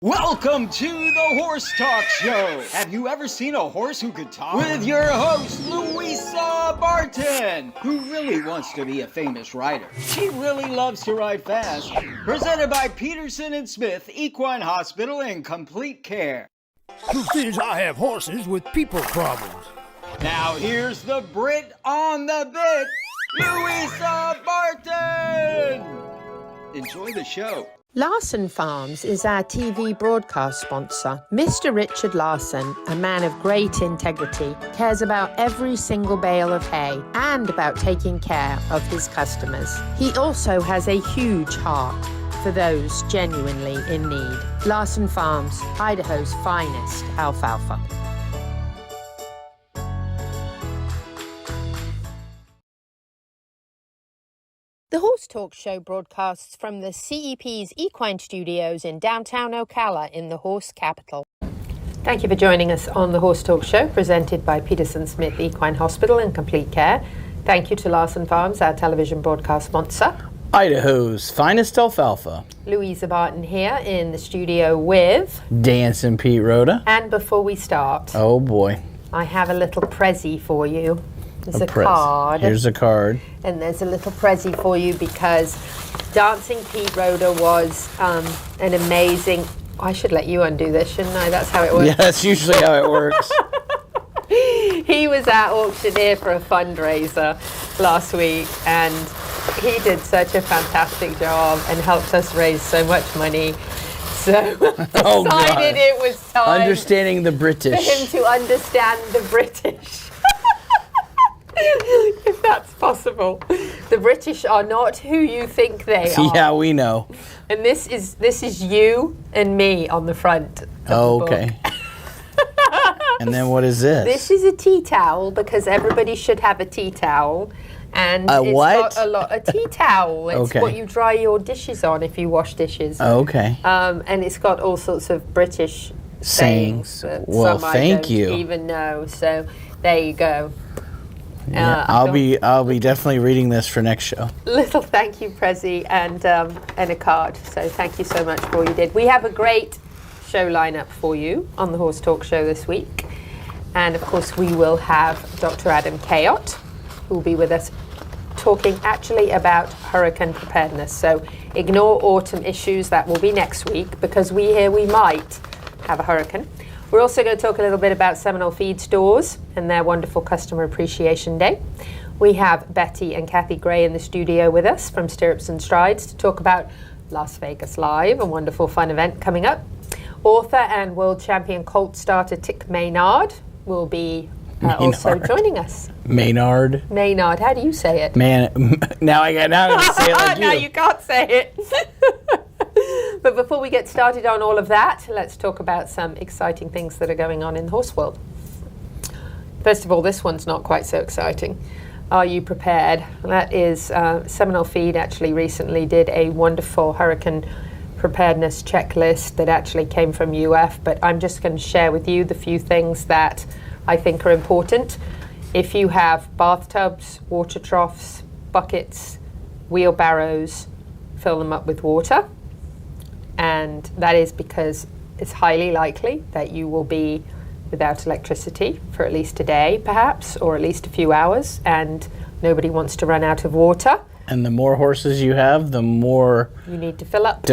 Welcome to the Horse Talk Show. Have you ever seen a horse who could talk? With your host, Louisa Barton, who really wants to be a famous rider. She really loves to ride fast. Presented by Peterson and Smith Equine Hospital and Complete Care. Truth is, I have horses with people problems. Now here's the Brit on the bit, Louisa Barton. Enjoy the show. Larson Farms is our TV broadcast sponsor. Mr. Richard Larson, a man of great integrity, cares about every single bale of hay and about taking care of his customers. He also has a huge heart for those genuinely in need. Larson Farms, Idaho's finest alfalfa. The Horse Talk Show broadcasts from the CEP's Equine Studios in downtown Ocala in the horse capital. Thank you for joining us on the Horse Talk Show, presented by Peterson Smith Equine Hospital and Complete Care. Thank you to Larson Farms, our television broadcast sponsor. Idaho's finest alfalfa. Louisa Barton here in the studio with... Dancing Pete Rhoda. And before we start... Oh boy. I have a little prezzy for you. There's a card. Here's a card. And there's a little prezzy for you because Dancing Pete Rhoda was an amazing... I should let you undo this, shouldn't I? That's how it works. Yeah, that's usually how it works. He was our auctioneer for a fundraiser last week, and he did such a fantastic job and helped us raise so much money. So Oh, decided God. It was time Understanding the British. for him to understand the British. If that's possible. The British are not who you think they are. Yeah, we know. And this is you and me on the front of the Okay. book. And then what is this? This is a tea towel because everybody should have a tea towel. And A it's what? got a tea towel. It's Okay. what you dry your dishes on if you wash dishes. Okay. And it's got all sorts of British sayings. That Well, some thank I don't you. even know. So there you go. Yeah, I'll be definitely reading this for next show. Little thank you, Prezi, and a card. So thank you so much for all you did. We have a great show lineup for you on the Horse Talk Show this week. And of course we will have Dr. Adam Cayot, who will be with us talking actually about hurricane preparedness. So ignore autumn issues, that will be next week because we might have a hurricane. We're also going to talk a little bit about Seminole Feed Stores and their wonderful Customer Appreciation Day. We have Betty and Kathy Gray in the studio with us from Stirrups and Strides to talk about Las Vegas Live, a wonderful fun event coming up. Author and world champion colt starter Tik Maynard will be also joining us. Maynard. Maynard, how do you say it? Now I gotta say it like you. No, you can't say it. But before we get started on all of that, let's talk about some exciting things that are going on in the horse world. First of all, this one's not quite so exciting. Are you prepared? That is, Seminole Feed actually recently did a wonderful hurricane preparedness checklist that actually came from UF, but I'm just going to share with you the few things that I think are important. If you have bathtubs, water troughs, buckets, wheelbarrows, fill them up with water. And that is because it's highly likely that you will be without electricity for at least a day, perhaps, or at least a few hours, and nobody wants to run out of water. And the more horses you have, the more you need to fill up.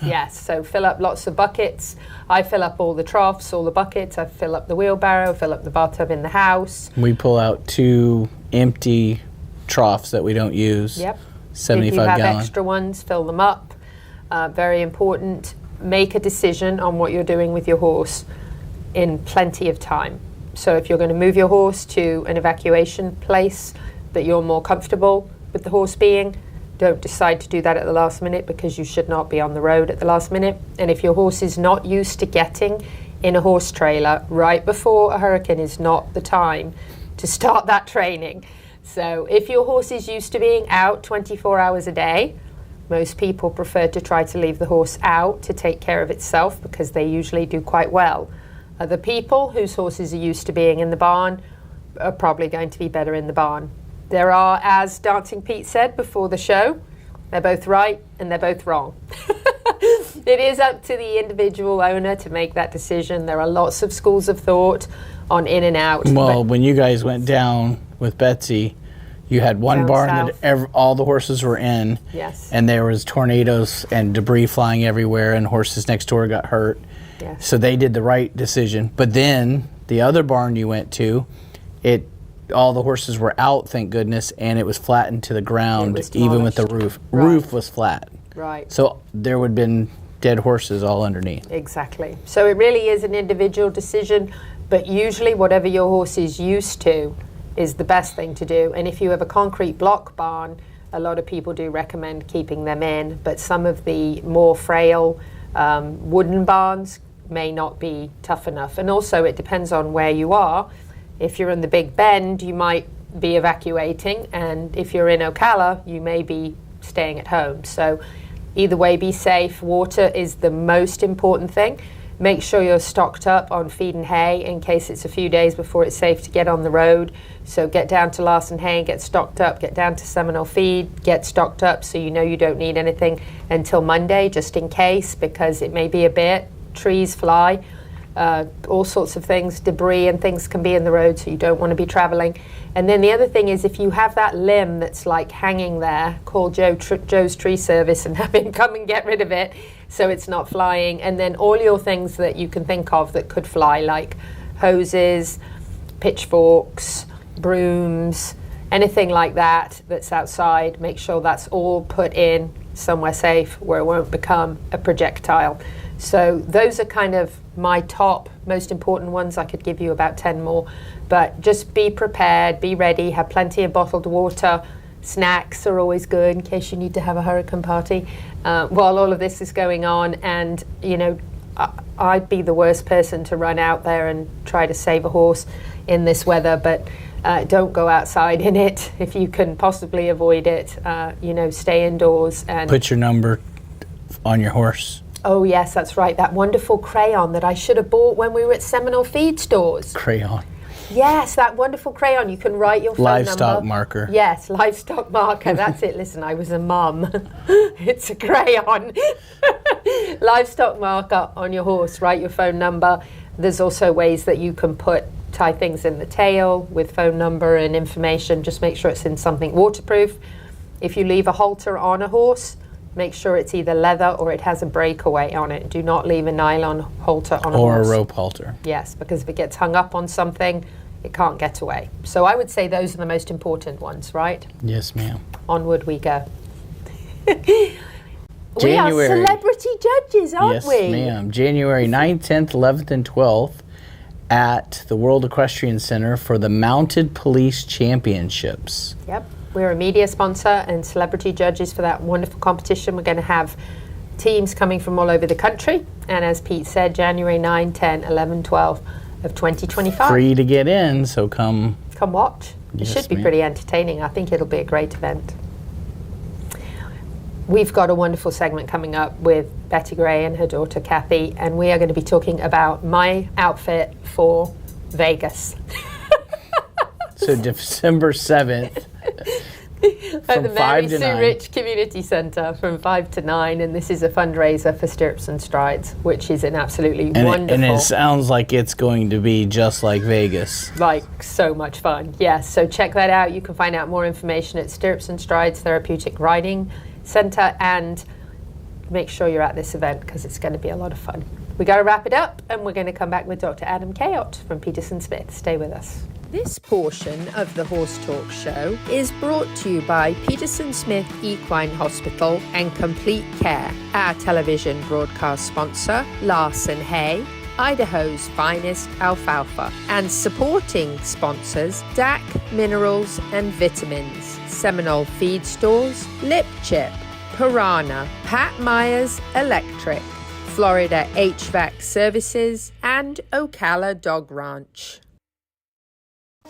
Yes, so fill up lots of buckets. I fill up all the troughs, all the buckets. I fill up the wheelbarrow, fill up the bathtub in the house. We pull out 2 empty troughs that we don't use. Yep. 75 if you have gallon. extra ones, fill them up. Very important. Make a decision on what you're doing with your horse in plenty of time. So if you're going to move your horse to an evacuation place that you're more comfortable with the horse being, don't decide to do that at the last minute because you should not be on the road at the last minute. And if your horse is not used to getting in a horse trailer right before a hurricane is not the time to start that training. So if your horse is used to being out 24 hours a day, most people prefer to try to leave the horse out to take care of itself because they usually do quite well. Other people whose horses are used to being in the barn are probably going to be better in the barn. There are, as Dancing Pete said before the show, they're both right and they're both wrong. It is up to the individual owner to make that decision. There are lots of schools of thought on in and out. Well, when you guys went down with Betsy, you had one Down barn south. that all the horses were in. Yes. And there was tornadoes and debris flying everywhere, and horses next door got hurt. Yes. So they did the right decision. But then the other barn you went to, all the horses were out, thank goodness, and it was flattened to the ground, was even with the demolished. roof. Right. Roof was flat. Right. So there would have been dead horses all underneath. Exactly. So it really is an individual decision, but usually whatever your horse is used to is the best thing to do. And if you have a concrete block barn, a lot of people do recommend keeping them in, but some of the more frail wooden barns may not be tough enough. And also it depends on where you are. If you're in the Big Bend, you might be evacuating, and if you're in Ocala, you may be staying at home. So either way, be safe. Water is the most important thing. Make sure you're stocked up on feed and hay in case it's a few days before it's safe to get on the road. So get down to Larson Hay, get stocked up, get down to Seminole Feed, get stocked up so you know you don't need anything until Monday, just in case, because it may be a bit. Trees fly, all sorts of things, debris and things can be in the road, so you don't want to be traveling. And then the other thing is, if you have that limb that's like hanging there, call Joe's Tree Service and have him come and get rid of it so it's not flying. And then all your things that you can think of that could fly, like hoses, pitchforks, brooms, anything like that that's outside, make sure that's all put in somewhere safe where it won't become a projectile. So those are kind of my top most important ones. I could give you about 10 more, but just be prepared, be ready, have plenty of bottled water. Snacks are always good in case you need to have a hurricane party while all of this is going on. And you know, I'd be the worst person to run out there and try to save a horse in this weather, but don't go outside in it if you can possibly avoid it. You know, stay indoors and Put your number on your horse. Oh yes, that's right. That wonderful crayon that I should have bought when we were at Seminole Feed Stores. Crayon. Yes, that wonderful crayon. You can write your phone Livestock number. marker. Yes, livestock marker. That's it. Listen, I was a mum. It's a crayon. Livestock marker on your horse. Write your phone number. There's also ways that you can tie things in the tail with phone number and information. Just make sure it's in something waterproof. If you leave a halter on a horse, make sure it's either leather or it has a breakaway on it. Do not leave a nylon halter on a horse. Or a rope halter. Yes, because if it gets hung up on something, it can't get away. So I would say those are the most important ones, right? Yes, ma'am. Onward we go. We are celebrity judges, aren't we? Yes, ma'am. January 9th, 10th, 11th, and 12th at the World Equestrian Center for the Mounted Police Championships. Yep. We're a media sponsor and celebrity judges for that wonderful competition. We're going to have teams coming from all over the country. And as Pete said, January 9, 10, 11, 12 of 2025. Free to get in, so come. Come watch. It Yes, should be ma'am. pretty entertaining. I think it'll be a great event. We've got a wonderful segment coming up with Betty Gray and her daughter Kathy, and we are going to be talking about my outfit for Vegas. So December 7th. At the Mary 5 to Sue 9. Rich Community Centre from 5 to 9, and this is a fundraiser for Stirrups and Strides, which is an absolutely wonderful, And it sounds like it's going to be just like Vegas. like so much fun. Yes, so check that out. You can find out more information at Stirrups and Strides Therapeutic Riding Center, and make sure you're at this event because it's going to be a lot of fun. We got to wrap it up, and we're going to come back with Dr. Adam Cayot from Peterson Smith. Stay with us. This portion of the Horse Talk Show is brought to you by Peterson Smith Equine Hospital and Complete Care, our television broadcast sponsor, Larson Hay, Idaho's finest alfalfa, and supporting sponsors, DAC Minerals and Vitamins, Seminole Feed Stores, Lip Chip, Piranha, Pat Myers Electric, Florida HVAC Services, and Ocala Dog Ranch.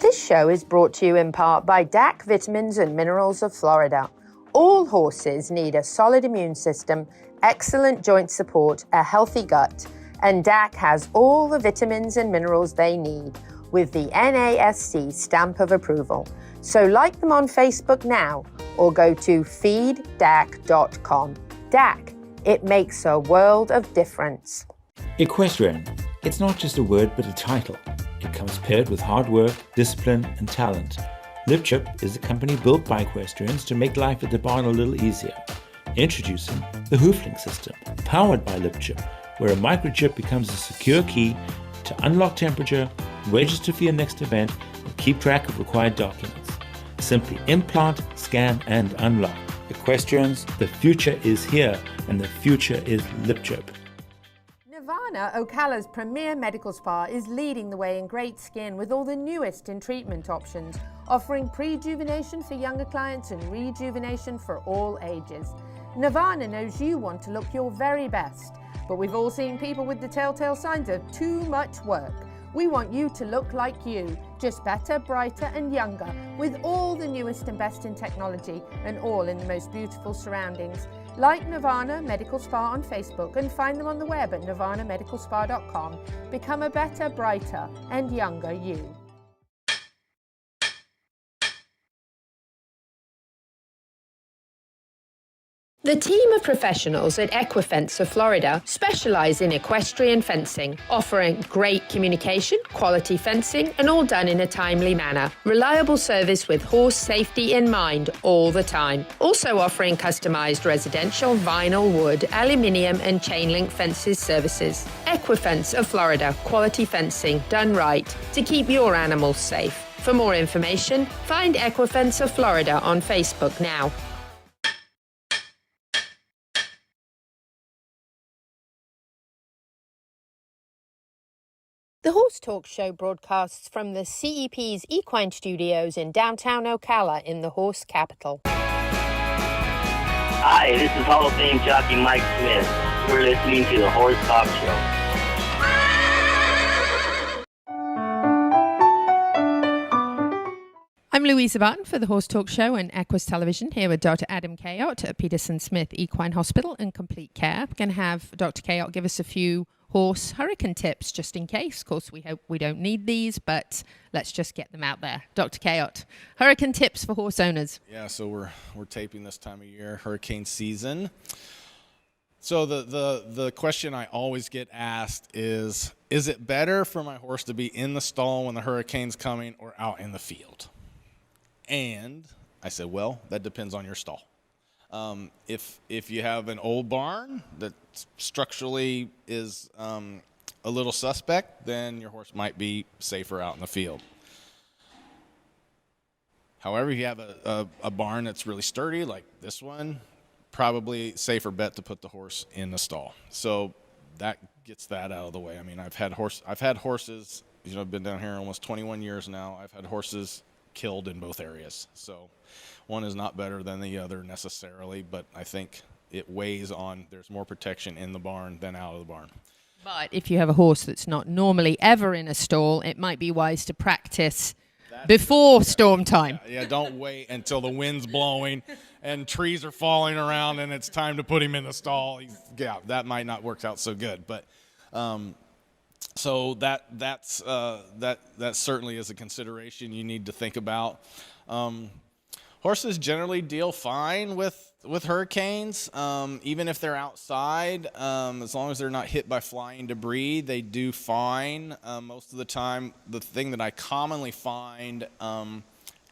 This show is brought to you in part by DAC Vitamins and Minerals of Florida. All horses need a solid immune system, excellent joint support, a healthy gut, and DAC has all the vitamins and minerals they need with the NASC stamp of approval. So like them on Facebook now or go to feeddac.com. DAC, It makes a world of difference. Equestrian. It's not just a word but a title. It comes paired with hard work, discipline and talent. LipChip is a company built by equestrians to make life at the barn a little easier. Introducing the Hooflink system, powered by LipChip, where a microchip becomes a secure key to unlock temperature, register for your next event, and keep track of required documents. Simply implant, scan, and unlock. Equestrians, the future is here, and the future is LipChip. Nirvana, Ocala's premier medical spa, is leading the way in great skin with all the newest in treatment options, offering prejuvenation for younger clients and rejuvenation for all ages. Nirvana knows you want to look your very best, but we've all seen people with the telltale signs of too much work. We want you to look like you, just better, brighter and younger, with all the newest and best in technology and all in the most beautiful surroundings. Like Nirvana Medical Spa on Facebook and find them on the web at nirvanamedicalspa.com. Become a better, brighter and younger you. The team of professionals at Equifence of Florida specialize in equestrian fencing, offering great communication, quality fencing, and all done in a timely manner. Reliable service with horse safety in mind all the time. Also offering customized residential, vinyl, wood, aluminium, and chain link fences services. Equifence of Florida, quality fencing done right to keep your animals safe. For more information, find Equifence of Florida on Facebook now. The Horse Talk Show broadcasts from the CEP's Equine Studios in downtown Ocala in the horse capital. Hi, this is Hall of Fame jockey Mike Smith. You're listening to the Horse Talk Show. I'm Louisa Barton for the Horse Talk Show and Equus Television, here with Dr. Adam Cayot at Peterson Smith Equine Hospital and Complete Care. I'm going to have Dr. Cayot give us a few horse hurricane tips just in case. Of course, we hope we don't need these, but let's just get them out there. Dr. Cayot, hurricane tips for horse owners. Yeah, so we're taping this time of year, hurricane season. So the question I always get asked is it better for my horse to be in the stall when the hurricane's coming or out in the field? And I said, well, that depends on your stall. If you have an old barn that structurally is a little suspect, then your horse might be safer out in the field. However, if you have a barn that's really sturdy, like this one, probably safer bet to put the horse in the stall. So that gets that out of the way. I mean, I've had horses, you know, I've been down here almost 21 years now. I've had horses killed in both areas. So one is not better than the other necessarily, but I think it weighs on there's more protection in the barn than out of the barn. But if you have a horse that's not normally ever in a stall, it might be wise to practice before storm time. Yeah, don't wait until the wind's blowing and trees are falling around and it's time to put him in the stall. Yeah, that might not work out so good, but so that certainly is a consideration you need to think about. Horses generally deal fine with hurricanes, even if they're outside. As long as they're not hit by flying debris, they do fine. Most of the time, the thing that I commonly find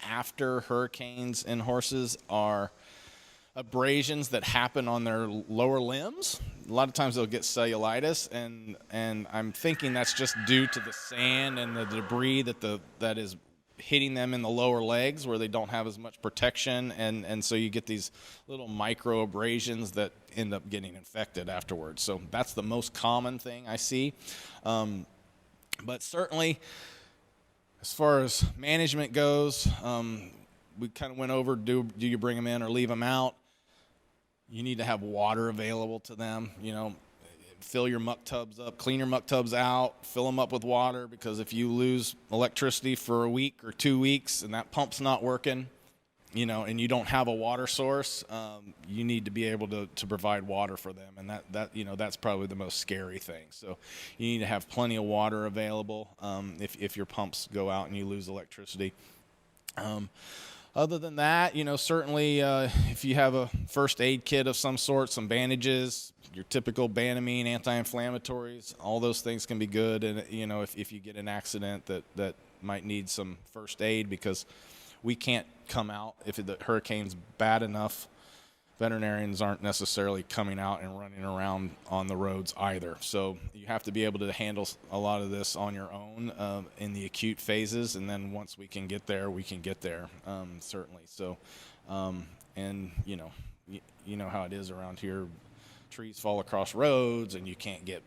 after hurricanes in horses are abrasions that happen on their lower limbs. A lot of times they'll get cellulitis, and I'm thinking that's just due to the sand and the debris that is hitting them in the lower legs where they don't have as much protection, and so you get these little micro abrasions that end up getting infected afterwards. So that's the most common thing I see. But certainly, as far as management goes, we kind of went over, do you bring them in or leave them out? You need to have water available to them. You know, fill your muck tubs up, clean your muck tubs out, fill them up with water, because if you lose electricity for a week or 2 weeks and that pump's not working, you know, and you don't have a water source, you need to be able to provide water for them, and that's probably the most scary thing. So you need to have plenty of water available if your pumps go out and you lose electricity. Other than that, certainly if you have a first aid kit of some sort, some bandages, your typical Banamine, anti-inflammatories, all those things can be good. And, if you get an accident that might need some first aid, because we can't come out if the hurricane's bad enough. Veterinarians aren't necessarily coming out and running around on the roads either. So you have to be able to handle a lot of this on your own in the acute phases. And then once we can get there, certainly. So, and you know how it is around here. Trees fall across roads and you can't get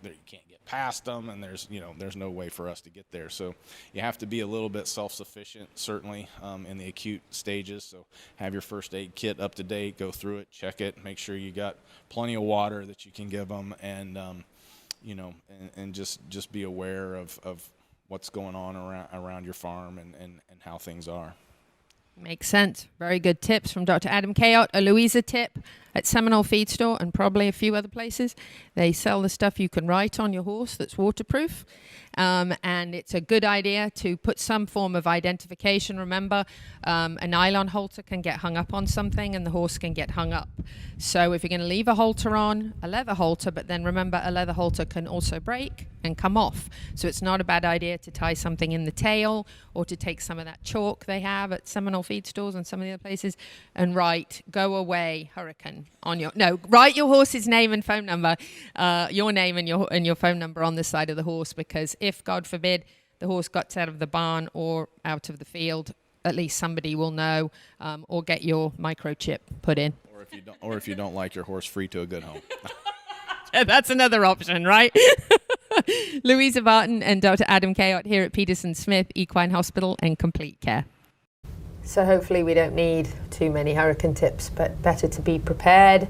past them, and there's no way for us to get there. So you have to be a little bit self-sufficient, certainly in the acute stages. So have your first aid kit up to date, go through it, check it, make sure you got plenty of water that you can give them, and and just be aware of what's going on around your farm and how things are. Makes sense. Very good tips from Dr. Adam Cayot. A Louisa tip at Seminole Feed Store and probably a few other places. They sell the stuff you can write on your horse that's waterproof. And it's a good idea to put some form of identification. Remember, a nylon halter can get hung up on something and the horse can get hung up. So if you're going to leave a halter on, a leather halter, but then remember a leather halter can also break and come off. So it's not a bad idea to tie something in the tail, or to take some of that chalk they have at Seminole Feed Stores and some of the other places and write "Go Away Hurricane" on write your horse's name and phone number, your name and your phone number on the side of the horse, because if, God forbid, the horse got out of the barn or out of the field, at least somebody will know, or get your microchip put in. Or if you don't like your horse, free to a good home. That's another option, right? Louisa Barton and Dr. Adam Cayot here at Peterson Smith Equine Hospital and Complete Care. So hopefully we don't need too many hurricane tips, but better to be prepared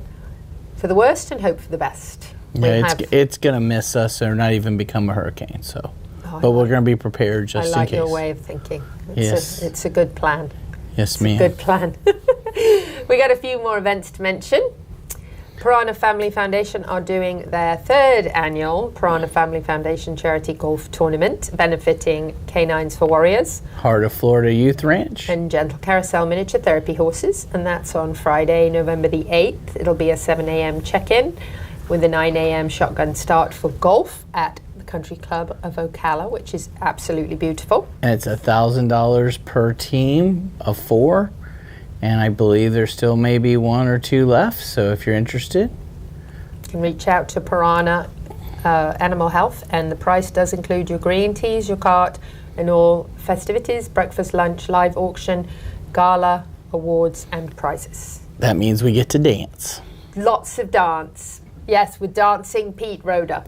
for the worst and hope for the best. Yeah, it's going to miss us or not even become a hurricane. So, but we're going to be prepared just in case. I like your way of thinking. It's a good plan. Yes, ma'am. Good plan. We got a few more events to mention. Piranha Family Foundation are doing their third annual Piranha Family Foundation Charity Golf Tournament, benefiting Canines for Warriors, Heart of Florida Youth Ranch, and Gentle Carousel Miniature Therapy Horses. And that's on Friday, November the 8th. It'll be a 7 a.m. check-in with a 9 a.m. shotgun start for golf at the Country Club of Ocala, which is absolutely beautiful. And it's $1,000 per team of 4. And I believe there's still maybe 1 or 2 left. So if you're interested, you can reach out to Piranha Animal Health, and the price does include your green teas, your cart, and all festivities, breakfast, lunch, live auction, gala, awards, and prizes. That means we get to dance. Lots of dance. Yes, with Dancing Pete Roder.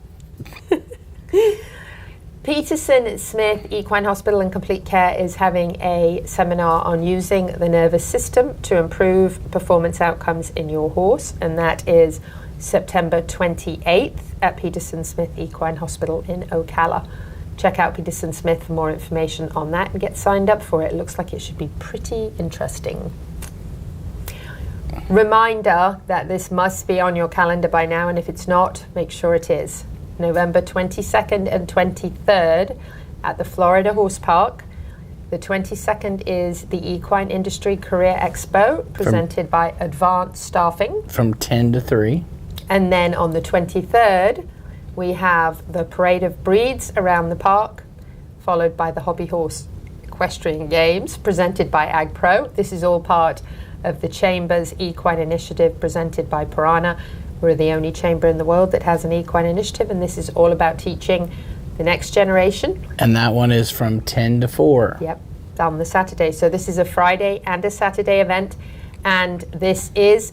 Peterson Smith Equine Hospital and Complete Care is having a seminar on using the nervous system to improve performance outcomes in your horse, and that is September 28th at Peterson Smith Equine Hospital in Ocala. Check out Peterson Smith for more information on that and get signed up for it. It looks like it should be pretty interesting. Reminder that this must be on your calendar by now, and if it's not, make sure it is. November 22nd and 23rd at the Florida Horse Park. The 22nd is the Equine Industry Career Expo, presented by Advanced Staffing. From 10 to 3. And then on the 23rd, we have the Parade of Breeds around the park, followed by the Hobby Horse Equestrian Games, presented by Ag Pro. This is all part of the Chamber's Equine Initiative, presented by Piranha. We're the only chamber in the world that has an equine initiative, and this is all about teaching the next generation. And that one is from 10 to 4. Yep, on the Saturday. So this is a Friday and a Saturday event, and this is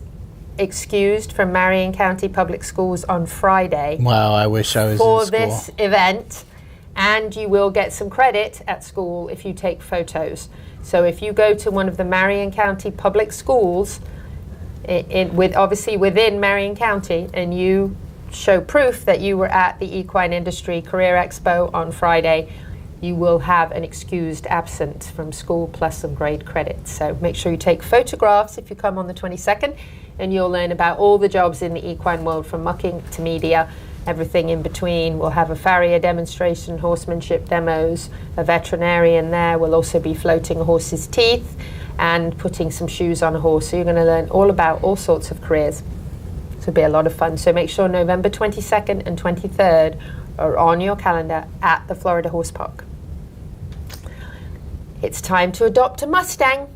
excused from Marion County Public Schools on Friday. Wow, I wish I was in school. For this event, and you will get some credit at school if you take photos. So if you go to one of the Marion County Public Schools, obviously within Marion County, and you show proof that you were at the Equine Industry Career Expo on Friday, you will have an excused absence from school plus some grade credit. So make sure you take photographs if you come on the 22nd, and you'll learn about all the jobs in the equine world, from mucking to media everything in between. We'll have a farrier demonstration, horsemanship demos, a veterinarian there. We'll also be floating a horse's teeth and putting some shoes on a horse. So you're going to learn all about all sorts of careers. It'll be a lot of fun. So make sure November 22nd and 23rd are on your calendar at the Florida Horse Park. It's time to adopt a Mustang.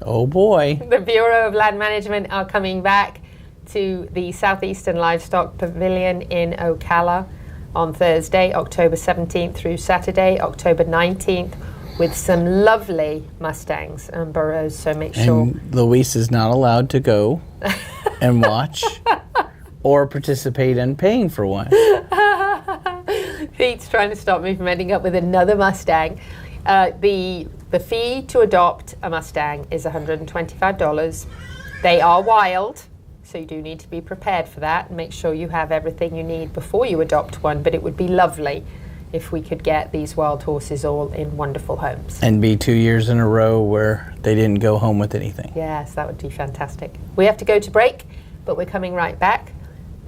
Oh boy. The Bureau of Land Management are coming back to the Southeastern Livestock Pavilion in Ocala on Thursday, October 17th through Saturday, October 19th, with some lovely Mustangs and burros. So make sure. And Luis is not allowed to go and watch or participate in paying for one. Pete's trying to stop me from ending up with another Mustang. The fee to adopt a Mustang is $125. They are wild, so you do need to be prepared for that and make sure you have everything you need before you adopt one. But it would be lovely if we could get these wild horses all in wonderful homes. And be 2 years in a row where they didn't go home with anything. Yes, that would be fantastic. We have to go to break, but we're coming right back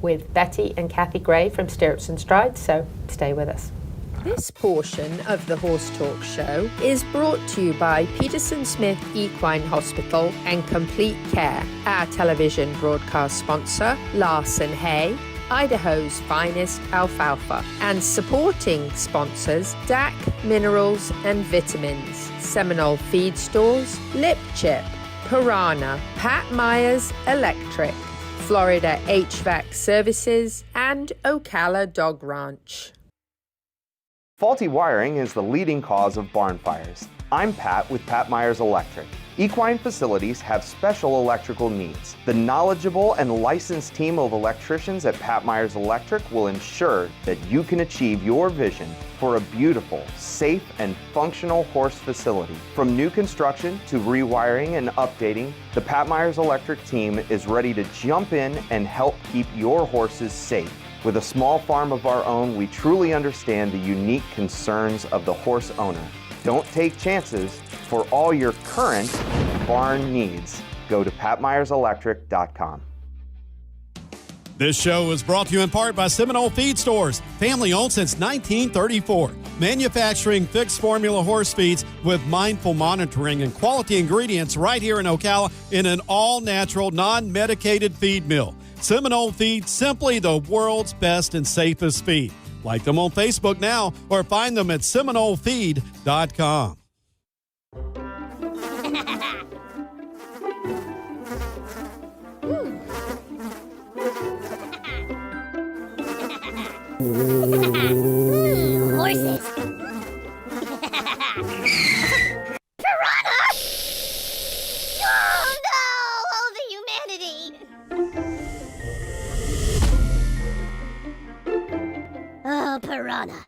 with Betty and Kathy Gray from Stirrups and Strides, so stay with us. This portion of the Horse Talk Show is brought to you by Peterson Smith Equine Hospital and Complete Care, our television broadcast sponsor, Larson Hay, Idaho's finest alfalfa, and supporting sponsors, DAC Minerals and Vitamins, Seminole Feed Stores, Lip Chip, Piranha, Pat Myers Electric, Florida HVAC Services, and Ocala Dog Ranch. Faulty wiring is the leading cause of barn fires. I'm Pat with Pat Myers Electric. Equine facilities have special electrical needs. The knowledgeable and licensed team of electricians at Pat Myers Electric will ensure that you can achieve your vision for a beautiful, safe, and functional horse facility. From new construction to rewiring and updating, the Pat Myers Electric team is ready to jump in and help keep your horses safe. With a small farm of our own, we truly understand the unique concerns of the horse owner. Don't take chances. For all your current barn needs, go to patmyerselectric.com. This show is brought to you in part by Seminole Feed Stores, family owned since 1934. Manufacturing fixed formula horse feeds with mindful monitoring and quality ingredients right here in Ocala in an all-natural, non-medicated feed mill. Seminole Feed, simply the world's best and safest feed. Like them on Facebook now or find them at SeminoleFeed.com. Horses. Piranha! Oh no! Oh, the humanity! Oh, piranha.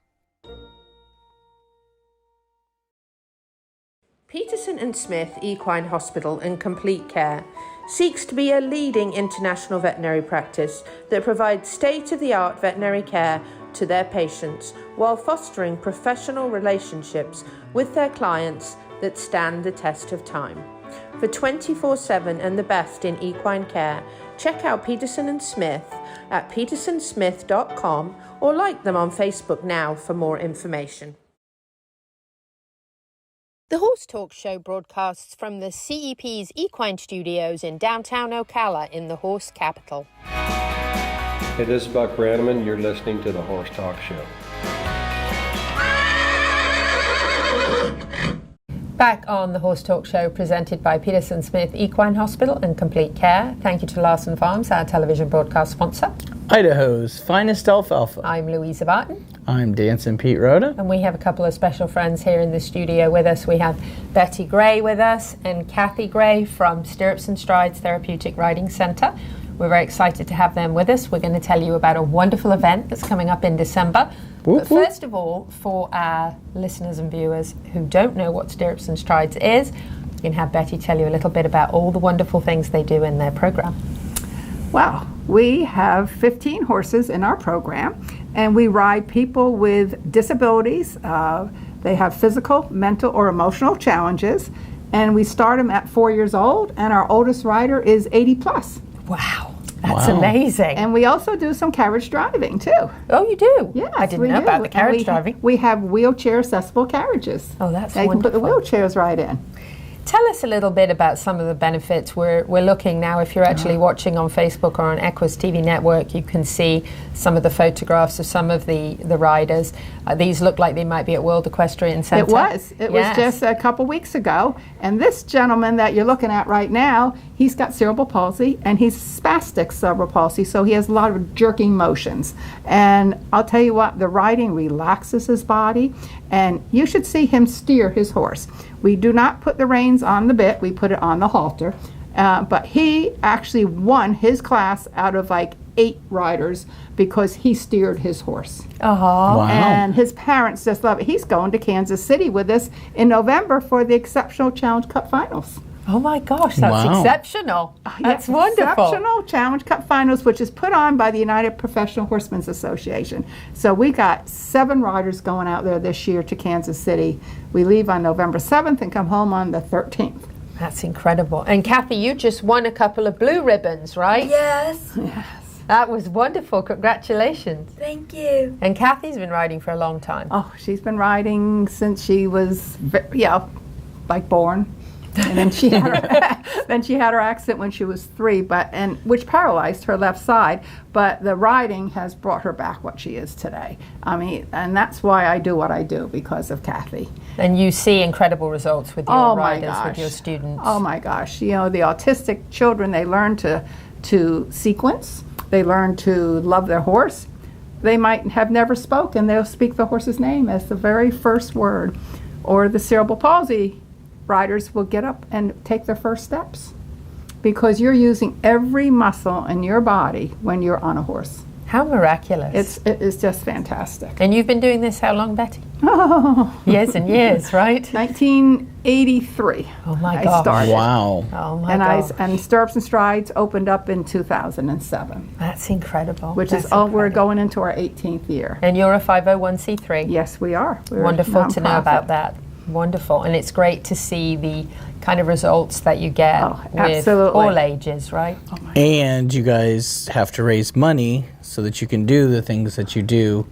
Peterson and Smith Equine Hospital and Complete Care seeks to be a leading international veterinary practice that provides state-of-the-art veterinary care to their patients while fostering professional relationships with their clients that stand the test of time. For 24/7 and the best in equine care, check out Peterson and Smith at petersonsmith.com or like them on Facebook now for more information. The Horse Talk Show broadcasts from the CEP's Equine Studios in downtown Ocala in the horse capital. Hey, this is Buck Brannaman. You're listening to the Horse Talk Show. Back on the Horse Talk Show presented by Peterson Smith Equine Hospital and Complete Care. Thank you to Larson Farms, our television broadcast sponsor. Idaho's finest alfalfa. I'm Louisa Barton. I'm Dancing Pete Rhoda. And we have a couple of special friends here in the studio with us. We have Betty Gray with us and Kathy Gray from Stirrups and Strides Therapeutic Riding Center. We're very excited to have them with us. We're going to tell you about a wonderful event that's coming up in December. But first of all, for our listeners and viewers who don't know what Stirrups and Strides is, you can have Betty tell you a little bit about all the wonderful things they do in their program. Well, we have 15 horses in our program, and we ride people with disabilities. They have physical, mental, or emotional challenges, and we start them at 4 years old, and our oldest rider is 80 plus. Wow. That's amazing. And we also do some carriage driving too. Oh, you do? Yes, I didn't know about the carriage driving. We have wheelchair accessible carriages. Oh, that's they wonderful. can put the wheelchairs right in. Tell us a little bit about some of the benefits. We're looking now, if you're actually watching on Facebook or on Equus TV Network, you can see some of the photographs of some of the riders. These look like they might be at World Equestrian Center. It was just a couple weeks ago. And this gentleman that you're looking at right now, he's got cerebral palsy and he's spastic cerebral palsy, so he has a lot of jerking motions. And I'll tell you what, the riding relaxes his body, and you should see him steer his horse. We do not put the reins on the bit, we put it on the halter. But he actually won his class out of like 8 riders because he steered his horse. Wow. And his parents just love it. He's going to Kansas City with us in November for the Exceptional Challenge Cup Finals. Oh my gosh, that's exceptional. That's wonderful. Exceptional Challenge Cup Finals, which is put on by the United Professional Horsemen's Association. So we got 7 riders going out there this year to Kansas City. We leave on November 7th and come home on the 13th. That's incredible. And Kathy, you just won a couple of blue ribbons, right? Yes. That was wonderful. Congratulations. Thank you. And Kathy's been riding for a long time. Oh, she's been riding since she was, like born. And then she had her accident when she was 3, which paralyzed her left side. But the riding has brought her back what she is today. I mean, and that's why I do what I do, because of Kathy. And you see incredible results with your riders, with your students. Oh my gosh! You know, the autistic children, they learn to sequence. They learn to love their horse. They might have never spoken. They'll speak the horse's name as the very first word. Or the cerebral palsy riders will get up and take their first steps because you're using every muscle in your body when you're on a horse. How miraculous. It is just fantastic. And you've been doing this how long, Betty? Oh. Years and years, right? 1983. Oh my I gosh. started. Wow. Oh my gosh. And Stirrups and Strides opened up in 2007. That's incredible. We're going into our 18th year. And you're a 501c3? Yes, we are. We're wonderful to know about that. Wonderful. And it's great to see the kind of results that you get with all ages, right? And you guys have to raise money so that you can do the things that you do.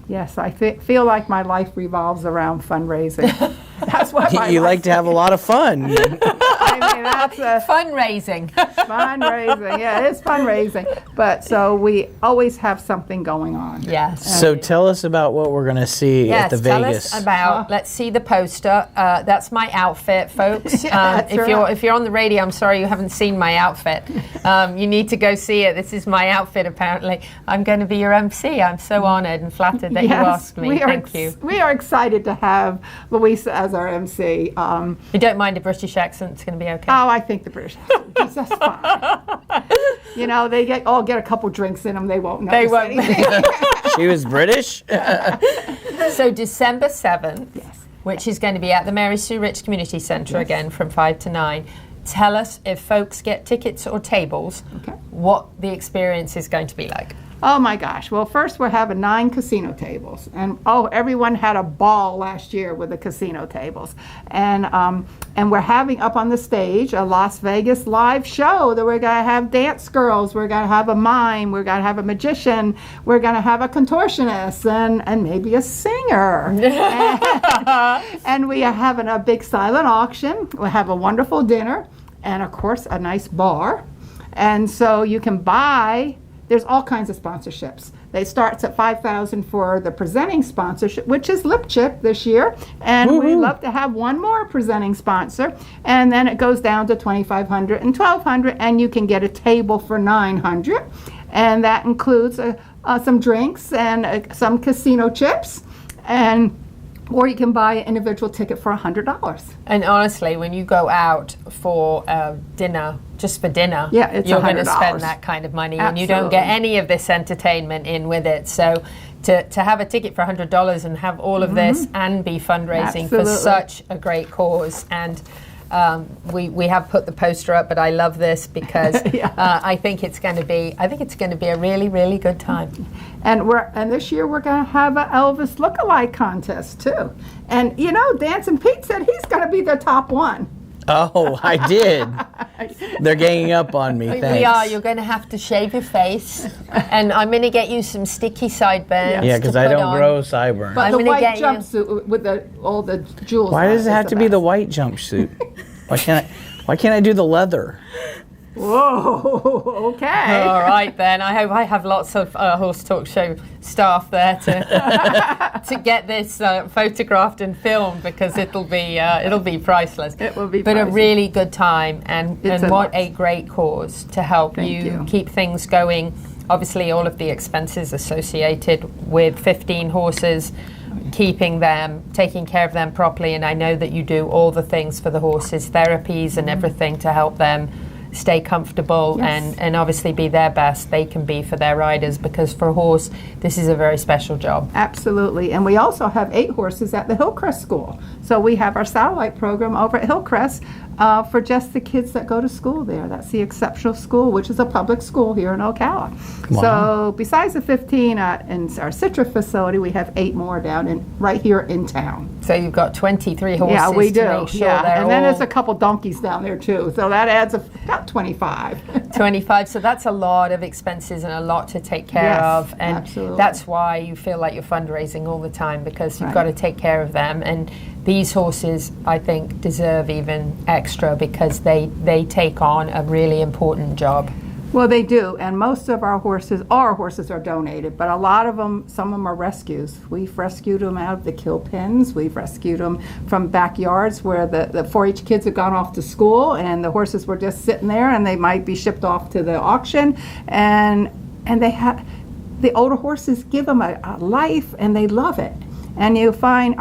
Yes, I feel like my life revolves around fundraising. That's what you like to have a lot of fun. I mean, that's fundraising. Fundraising, yeah, it is fundraising. But so we always have something going on. Yes. So tell us about what we're going to see at the Vegas. Tell us about. Let's see the poster. That's my outfit, folks. If you're on the radio, I'm sorry you haven't seen my outfit. You need to go see it. This is my outfit. Apparently, I'm going to be your MC. I'm so honored and flattered that you asked me. Thank you. We are excited to have Louisa as our MC. You don't mind a British accent? It's going to be okay. Oh, I think the British accent is just fine. You know, they get a couple drinks in them. They won't notice anything. She was British? So December 7th, which is going to be at the Mary Sue Rich Community Center again from 5 to 9. Tell us, if folks get tickets or tables, what the experience is going to be like. Oh my gosh. Well, first we're having 9 casino tables. And everyone had a ball last year with the casino tables. And we're having up on the stage a Las Vegas live show that we're going to have dance girls, we're going to have a mime, we're going to have a magician, we're going to have a contortionist and maybe a singer. And we are having a big silent auction. We'll have a wonderful dinner and of course a nice bar. And so you can buy. There's all kinds of sponsorships. They starts at $5,000 for the presenting sponsorship, which is Lip Chip this year, and we love to have one more presenting sponsor. And then it goes down to $2,500 and $1,200, and you can get a table for $900, and that includes some drinks and some casino chips, or you can buy an individual ticket for $100. And honestly, when you go out for dinner, just for dinner, you're going to spend that kind of money. Absolutely. And you don't get any of this entertainment in with it. So to have a ticket for $100 and have all of this and be fundraising for such a great cause. And we have put the poster up, but I love this because I think it's going to be a really, really good time. And this year we're going to have an Elvis lookalike contest too. And you know, Dancing Pete said he's going to be the top one. Oh, I did. They're ganging up on me. Thanks. We are. You're going to have to shave your face, and I'm going to get you some sticky sideburns. Yeah, because I don't grow sideburns. But the white jumpsuit with all the jewels. Why does it have to be the white jumpsuit? Why can't I do the leather? Whoa, okay. All right then. I hope I have lots of Horse Talk Show staff there to get this photographed and filmed, because it'll be priceless. It will be. But priceless. a really good time, and what a great cause to help you keep things going. Obviously, all of the expenses associated with 15 horses, keeping them, taking care of them properly, and I know that you do all the things for the horses, therapies and everything to help them stay comfortable and obviously be their best they can be for their riders, because for a horse this is a very special job. Absolutely. And we also have 8 horses at the Hillcrest School. So we have our satellite program over at Hillcrest for just the kids that go to school there. That's the Exceptional School, which is a public school here in Ocala. Wow. So besides the 15 in our Citra facility, we have 8 more down right here in town. So you've got 23 horses. Yeah, we do. To make sure they're and then there's a couple donkeys down there too. So that adds about 25. 25. So that's a lot of expenses and a lot to take care of. And absolutely. That's why you feel like you're fundraising all the time, because you've got to take care of them. And these horses, I think, deserve even extra, because they take on a really important job. Well, they do, and most of our horses are donated, but a lot of them, some of them are rescues. We've rescued them out of the kill pens. We've rescued them from backyards where the 4-H kids have gone off to school, and the horses were just sitting there, and they might be shipped off to the auction, and they have the older horses give them a life, and they love it. And you find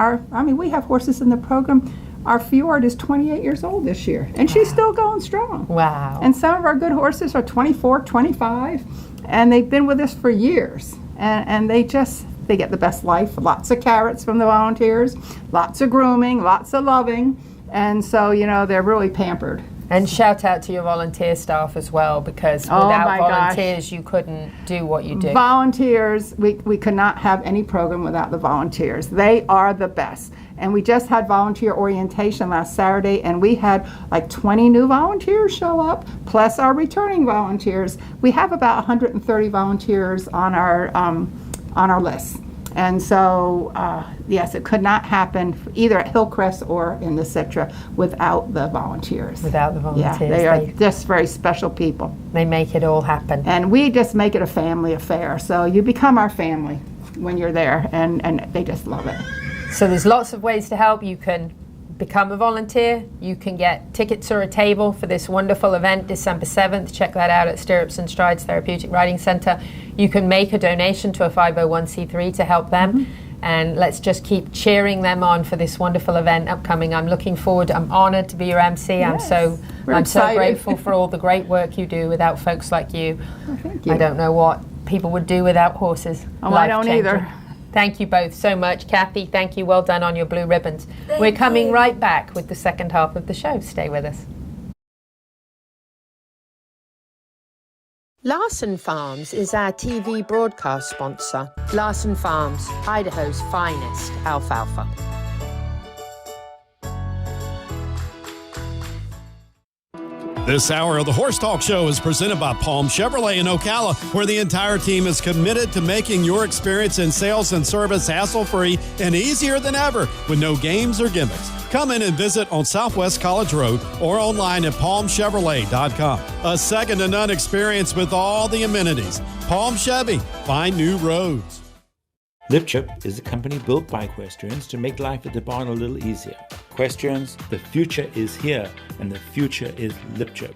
we have horses in the program. Our Fjord is 28 years old this year, and she's still going strong. Wow. And some of our good horses are 24, 25, and they've been with us for years. And they get the best life. Lots of carrots from the volunteers, lots of grooming, lots of loving. And so, they're really pampered. And shout out to your volunteer staff as well, because without volunteers, you couldn't do what you do. Volunteers, we could not have any program without the volunteers. They are the best. And we just had volunteer orientation last Saturday, and we had like 20 new volunteers show up, plus our returning volunteers. We have about 130 volunteers on our list. And so, yes, it could not happen either at Hillcrest or in the Citra without the volunteers. Without the volunteers. Yeah, they are just very special people. They make it all happen. And we just make it a family affair. So you become our family when you're there, and they just love it. So there's lots of ways to help. You can become a volunteer. You can get tickets or a table for this wonderful event December 7th. Check that out at Stirrups and Strides Therapeutic Riding Center. You can make a donation to a 501c3 to help them. Mm-hmm. And let's just keep cheering them on for this wonderful event upcoming. I'm looking forward. I'm honored to be your MC. Yes, I'm so grateful for all the great work you do. Without folks like you, thank you. I don't know what people would do without horses. Oh, I don't either. Thank you both so much. Kathy, thank you. Well done on your blue ribbons. We're coming right back with the second half of the show. Stay with us. Larson Farms is our TV broadcast sponsor. Larson Farms, Idaho's finest alfalfa. This hour of the Horse Talk Show is presented by Palm Chevrolet in Ocala, where the entire team is committed to making your experience in sales and service hassle-free and easier than ever with no games or gimmicks. Come in and visit on Southwest College Road or online at palmchevrolet.com. A second-to-none experience with all the amenities. Palm Chevy, find new roads. LipChip is a company built by equestrians to make life at the barn a little easier. Equestrians, the future is here, and the future is LipChip.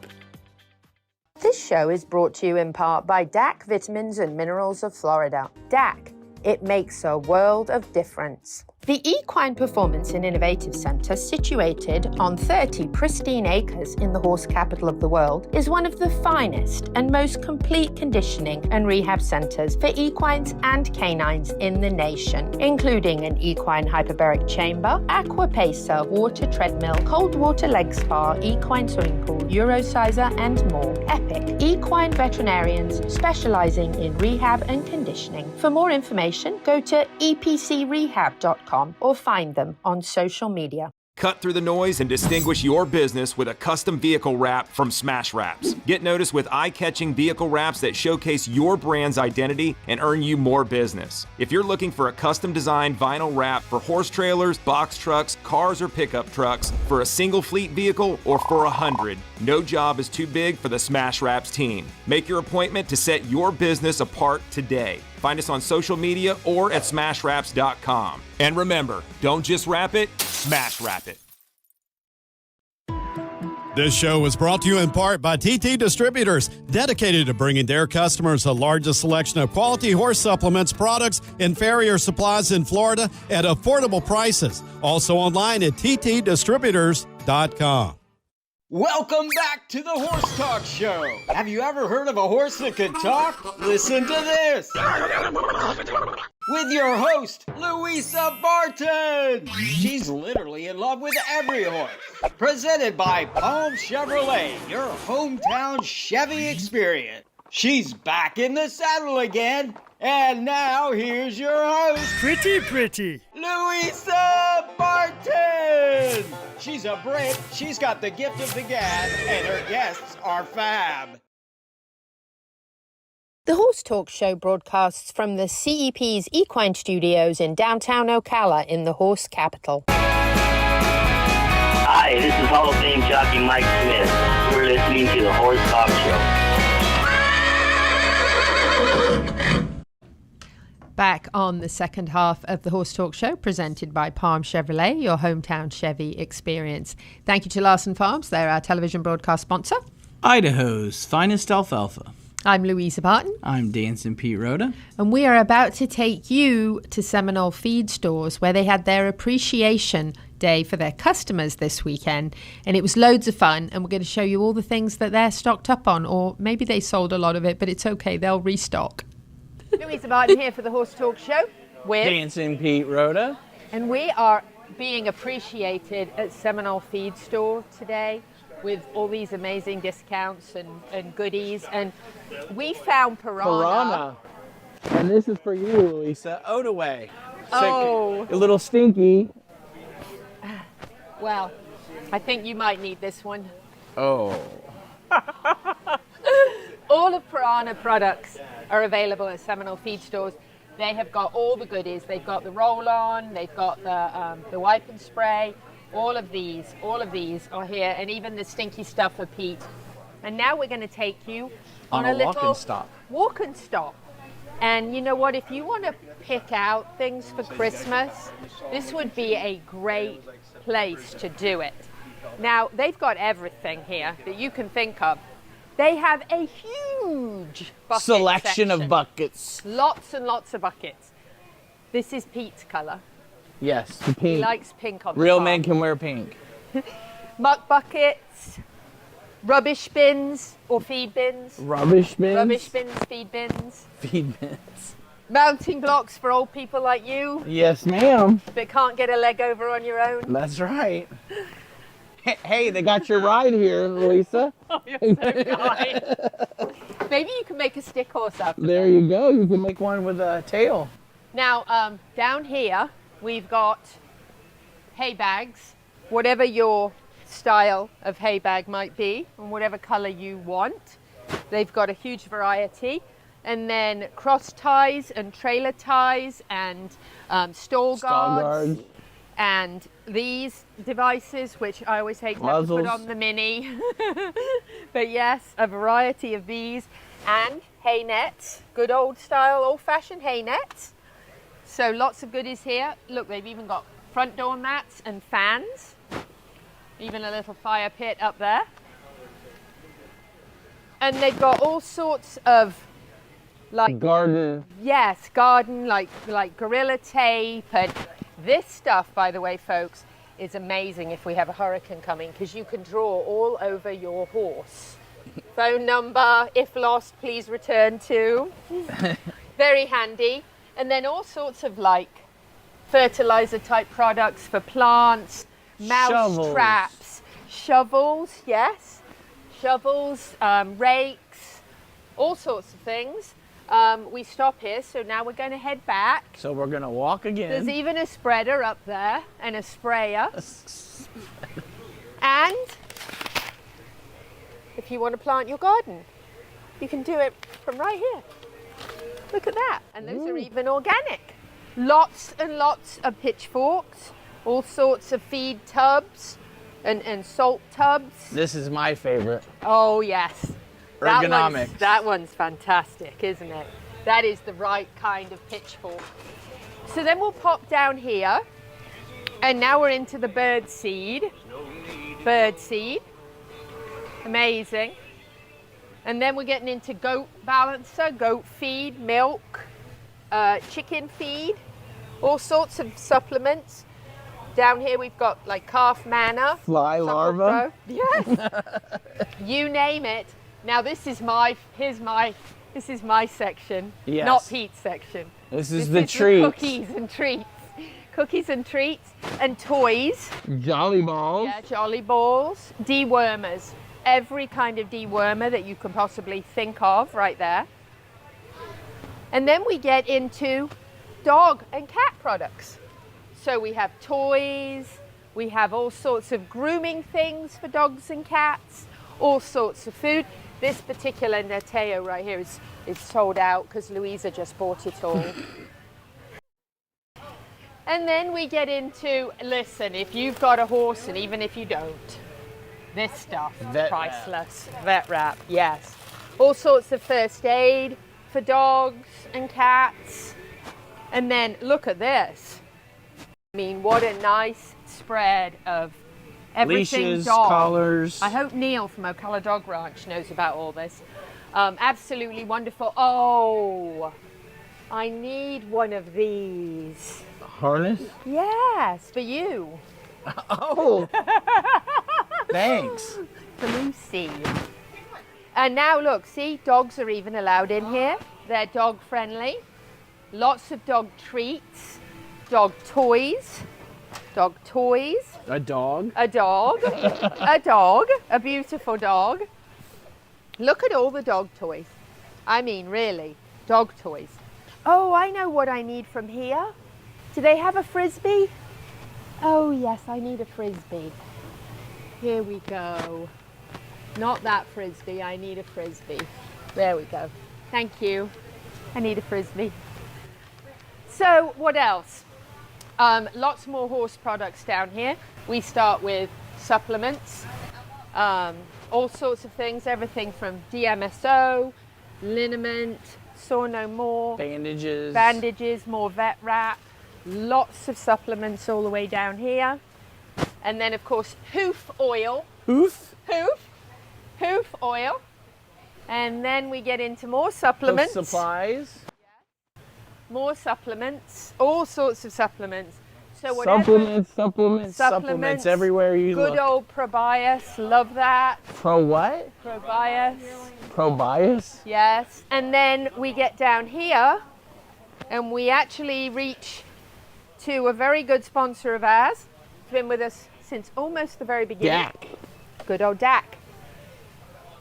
This show is brought to you in part by DAC Vitamins and Minerals of Florida. DAC, it makes a world of difference. The Equine Performance and Innovative Center, situated on 30 pristine acres in the horse capital of the world, is one of the finest and most complete conditioning and rehab centers for equines and canines in the nation, including an equine hyperbaric chamber, aqua pacer, water treadmill, cold water leg spa, equine swimming pool, Eurosizer, and more. Epic equine veterinarians specializing in rehab and conditioning. For more information, go to epcrehab.com or find them on social media. Cut through the noise and distinguish your business with a custom vehicle wrap from Smash Wraps. Get noticed with eye-catching vehicle wraps that showcase your brand's identity and earn you more business. If you're looking for a custom-designed vinyl wrap for horse trailers, box trucks, cars, or pickup trucks, for a single fleet vehicle, or for 100, no job is too big for the Smash Wraps team. Make your appointment to set your business apart today. Find us on social media or at smashwraps.com. And remember, don't just wrap it, smash wrap it. This show is brought to you in part by TT Distributors, dedicated to bringing their customers the largest selection of quality horse supplements, products, and farrier supplies in Florida at affordable prices. Also online at ttdistributors.com. Welcome back to the Horse Talk Show. Have you ever heard of a horse that could talk? Listen to this. With your host, Louisa Barton. She's literally in love with every horse. Presented by Palm Chevrolet, your hometown Chevy experience. She's back in the saddle again. And now here's your host, Pretty. Louisa Barton. She's a Brit, she's got the gift of the gab, and her guests are fab. The Horse Talk Show broadcasts from the CEP's Equine Studios in downtown Ocala in the horse capital. Hi, this is Hall of Fame jockey Mike Smith. We're listening to the Horse Talk Show. Back on the second half of the Horse Talk Show, presented by Palm Chevrolet, your hometown Chevy experience. Thank you to Larson Farms. They're our television broadcast sponsor. Idaho's finest alfalfa. I'm Louisa Barton. I'm Dancing Pete Rhoda. And we are about to take you to Seminole Feed Stores, where they had their appreciation day for their customers this weekend. And it was loads of fun. And we're going to show you all the things that they're stocked up on. Or maybe they sold a lot of it, but it's okay. They'll restock. Louisa Barton here for the Horse Talk Show with Dancing Pete Rhoda. And we are being appreciated at Seminole Feed Store today with all these amazing discounts and goodies. And we found piranha. And this is for you, Louisa. Oataway. Oh. A little stinky. Well, I think you might need this one. Oh. All of Piranha products are available at Seminole Feed Stores. They have got all the goodies. They've got the roll-on, they've got the wipe and spray. All of these are here, and even the stinky stuff for Pete. And now we're going to take you on a little walk and stop. And you know what? If you want to pick out things for Christmas, this would be a great place to do it. Now, they've got everything here that you can think of. They have a huge bucket selection section. Of buckets. Lots and lots of buckets. This is Pete's color. Yes, the pink. He likes pink on the Real top. men can wear pink. Muck buckets, rubbish bins or feed bins. Rubbish bins? Rubbish bins, feed bins. Feed bins. Mounting blocks for old people like you. Yes, ma'am. That can't get a leg over on your own. That's right. Hey, they got your ride here, Louisa. Oh, you're so kind. Maybe you can make a stick horse up. There you go. You can make one with a tail. Now, down here, we've got hay bags, whatever your style of hay bag might be, and whatever color you want. They've got a huge variety. And then cross ties and trailer ties and stall guards. And these devices, which I always hate to have to put on the Mini. But yes, a variety of these. And hay nets, good old style, old-fashioned hay nets. So lots of goodies here. Look, they've even got front door mats and fans. Even a little fire pit up there. And they've got all sorts of like garden. Yes, garden, like gorilla tape. And this stuff, by the way, folks, is amazing if we have a hurricane coming, because you can draw all over your horse. Phone number, if lost, please return to. Very handy. And then all sorts of like fertilizer type products for plants, mouse traps, shovels, yes, shovels, rakes, all sorts of things. We stop here, so now we're going to head back. So we're going to walk again. There's even a spreader up there and a sprayer. And if you want to plant your garden, you can do it from right here. Look at that. And those are even organic. Lots and lots of pitchforks, all sorts of feed tubs and salt tubs. This is my favorite. Oh, yes. Ergonomics. That one's fantastic, isn't it? That is the right kind of pitchfork. So then we'll pop down here, and now we're into the bird seed. Bird seed. Amazing. And then we're getting into goat balancer, goat feed, milk, chicken feed, all sorts of supplements. Down here we've got like calf manna. Fly larva. Yes. You name it. Now this is my section, Yes. not Pete's section. This is the treats. Cookies and treats. Cookies and treats and toys. Jolly balls. Yeah, jolly balls. Dewormers. Every kind of dewormer that you can possibly think of right there. And then we get into dog and cat products. So we have toys, we have all sorts of grooming things for dogs and cats, all sorts of food. This particular Neteo right here is sold out because Louisa just bought it all. And then we get into, listen, if you've got a horse, and even if you don't, this stuff, priceless. Vet wrap, yes. All sorts of first aid for dogs and cats. And then look at this. I mean, what a nice spread of everything. Leashes, dog. collars. I hope Neil from Ocala Dog Ranch knows about all this. Absolutely wonderful. Oh, I need one of these. Harness? Yes, for you. Oh, thanks. For Lucy. And now look, see, dogs are even allowed in here. They're dog friendly. Lots of dog treats, dog toys. Dog toys. A dog. A dog. A dog. A beautiful dog. Look at all the dog toys. I mean, really, dog toys. Oh, I know what I need from here. Do they have a Frisbee? Oh, yes, I need a Frisbee. Here we go. Not that Frisbee, I need a Frisbee. There we go. Thank you. I need a Frisbee. So, what else? Lots more horse products down here. We start with supplements, all sorts of things, everything from DMSO, liniment, Sore No More, bandages, more vet wrap, lots of supplements all the way down here. And then, of course, hoof oil. Hoof? Hoof oil. And then we get into more supplements. Hoof supplies. More supplements, all sorts of supplements. So Supplements everywhere you look. Good old Probias, love that. Pro what? Probias. Probias? Yes. And then we get down here and we actually reach to a very good sponsor of ours. It's been with us since almost the very beginning. DAC. Good old DAC.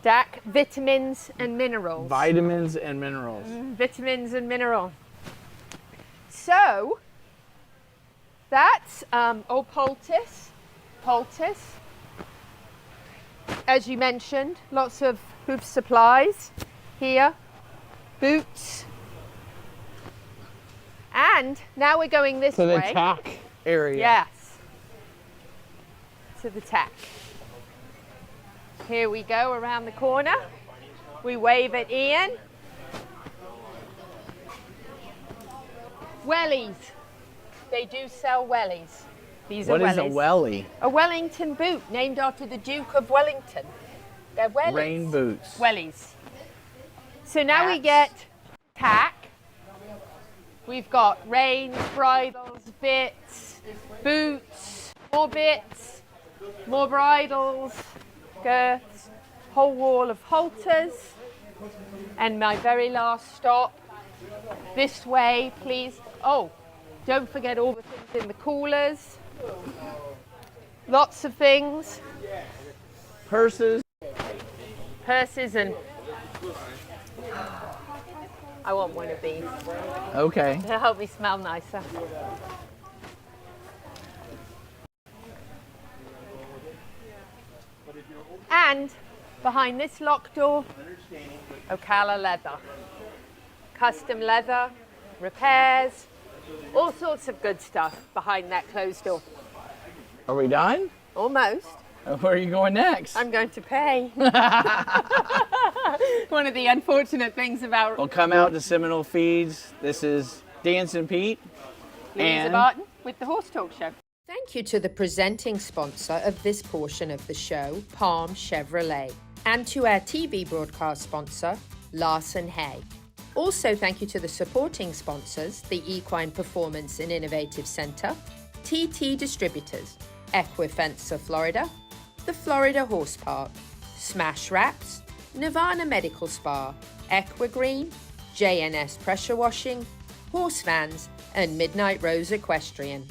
DAC, vitamins and minerals. Vitamins and minerals. Vitamins and minerals. So, that's poultice. As you mentioned, lots of hoof supplies here, boots. And now we're going this way. To the tack area. Yes. To the tack. Here we go around the corner. We wave at Ian. Wellies. They do sell wellies. These are wellies. What is a wellie? A Wellington boot named after the Duke of Wellington. They're wellies. Rain boots. Wellies. So now we get tack. We've got reins, bridles, bits, boots, more bits, more bridles, girths, whole wall of halters. And my very last stop, this way, please. Oh, don't forget all the things in the coolers. Lots of things. Purses. Purses and I want one of these Okay. to help me smell nicer. And behind this locked door, Ocala leather. Custom leather, repairs, all sorts of good stuff behind that closed door. Are we done? Almost. Where are you going next? I'm going to pay. One of the unfortunate things about... We'll come out to Seminole Feeds. This is Dancing Pete. Louisa Barton with the Horse Talk Show. Thank you to the presenting sponsor of this portion of the show, Palm Chevrolet, and to our TV broadcast sponsor, Larson Hay. Also, thank you to the supporting sponsors, the Equine Performance and Innovative Center, TT Distributors, Equifence of Florida, the Florida Horse Park, Smash Wraps, Nirvana Medical Spa, Equigreen, JNS Pressure Washing, Horse Vans, and Midnight Rose Equestrian.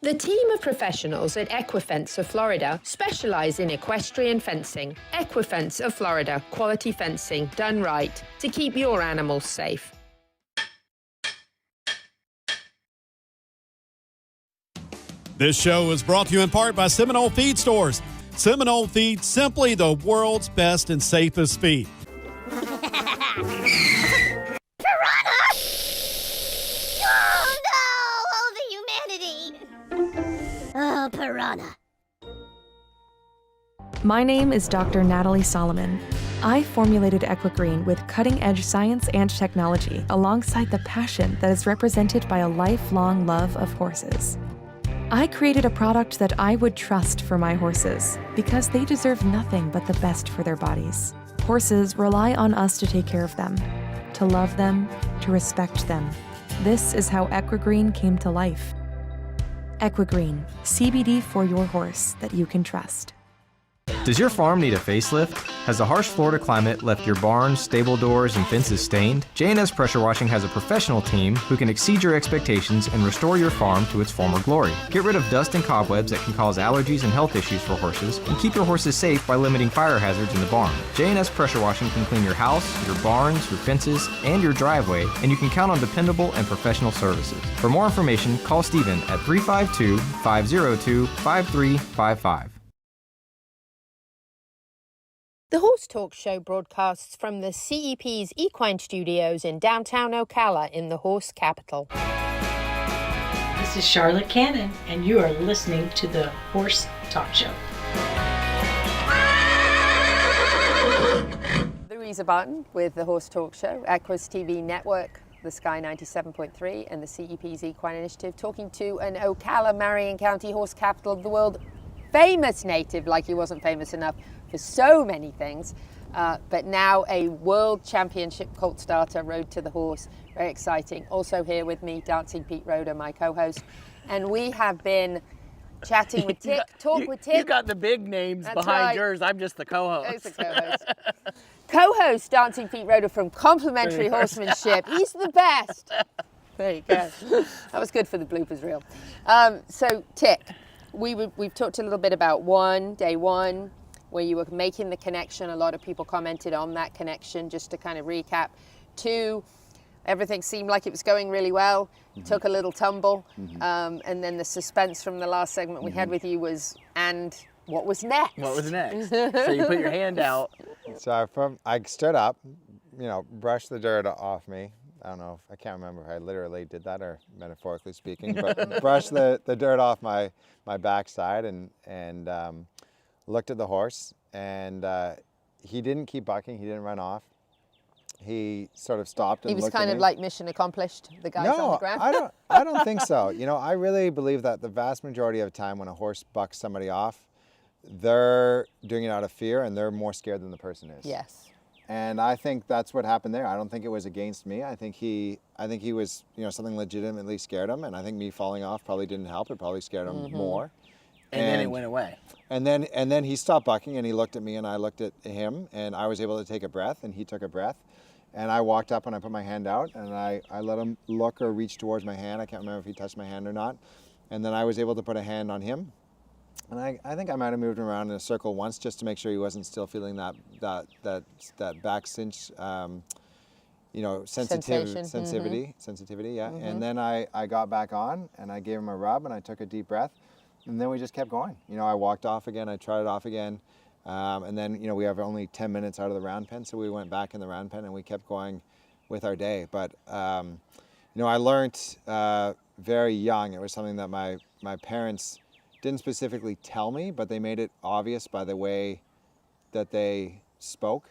The team of professionals at Equifence of Florida specialize in equestrian fencing. Equifence of Florida, quality fencing done right to keep your animals safe. This show is brought to you in part by Seminole Feed Stores. Seminole Feed, simply the world's best and safest feed. Oh, piranha. My name is Dr. Natalie Solomon. I formulated Equigreen with cutting-edge science and technology alongside the passion that is represented by a lifelong love of horses. I created a product that I would trust for my horses because they deserve nothing but the best for their bodies. Horses rely on us to take care of them, to love them, to respect them. This is how Equigreen came to life. Equigreen, CBD for your horse that you can trust. Does your farm need a facelift? Has the harsh Florida climate left your barns, stable doors, and fences stained? J&S Pressure Washing has a professional team who can exceed your expectations and restore your farm to its former glory. Get rid of dust and cobwebs that can cause allergies and health issues for horses, and keep your horses safe by limiting fire hazards in the barn. J&S Pressure Washing can clean your house, your barns, your fences, and your driveway, and you can count on dependable and professional services. For more information, call Stephen at 352-502-5355. The Horse Talk Show broadcasts from the CEP's Equine Studios in downtown Ocala in the horse capital. This is Charlotte Cannon, and you are listening to the Horse Talk Show. Louisa Barton with the Horse Talk Show, Equus TV Network, the Sky 97.3, and the CEP's Equine Initiative, talking to an Ocala, Marion County horse capital of the world, famous native, like he wasn't famous enough for so many things, but now a world championship colt starter, Road to the Horse. Very exciting. Also here with me, Dancing Pete Roeder, my co-host. And we have been chatting with Tik, with Tik. You got the big names That's behind right. yours. I'm just the co-host. He's the co-host. Co-host Dancing Pete Roeder from Complementary Horsemanship. He's the best. There you go. That was good for the bloopers reel. So Tik, we've talked a little bit about day one, where you were making the connection. A lot of people commented on that connection, just to kind of recap. 2, everything seemed like it was going really well, took a little tumble, and then the suspense from the last segment we had with you was, and what was next? What was next? So you put your hand out. So I stood up, brushed the dirt off me. I don't know, I can't remember if I literally did that or metaphorically speaking, but brushed the dirt off my backside and looked at the horse, and he didn't keep bucking. He didn't run off. He sort of stopped and He was looked kind at of me. like mission accomplished, the guys on the ground. I don't think so. I really believe that the vast majority of the time when a horse bucks somebody off, they're doing it out of fear and they're more scared than the person is. Yes. And I think that's what happened there. I don't think it was against me. I think he was, something legitimately scared him, and I think me falling off probably didn't help. It probably scared him more. And then it went away. And then he stopped bucking and he looked at me and I looked at him, and I was able to take a breath and he took a breath. And I walked up and I put my hand out and I let him look or reach towards my hand. I can't remember if he touched my hand or not. And then I was able to put a hand on him. And I think I might have moved him around in a circle once just to make sure he wasn't still feeling that back cinch, you know, sensitivity, yeah. Mm-hmm. And then I got back on and I gave him a rub and I took a deep breath, and then we just kept going. You know, I walked off again, I trotted off again, and then, you know, we have only 10 minutes out of the round pen, so we went back in the round pen and we kept going with our day. But you know, I learned very young. It was something that my parents didn't specifically tell me, but they made it obvious by the way that they spoke,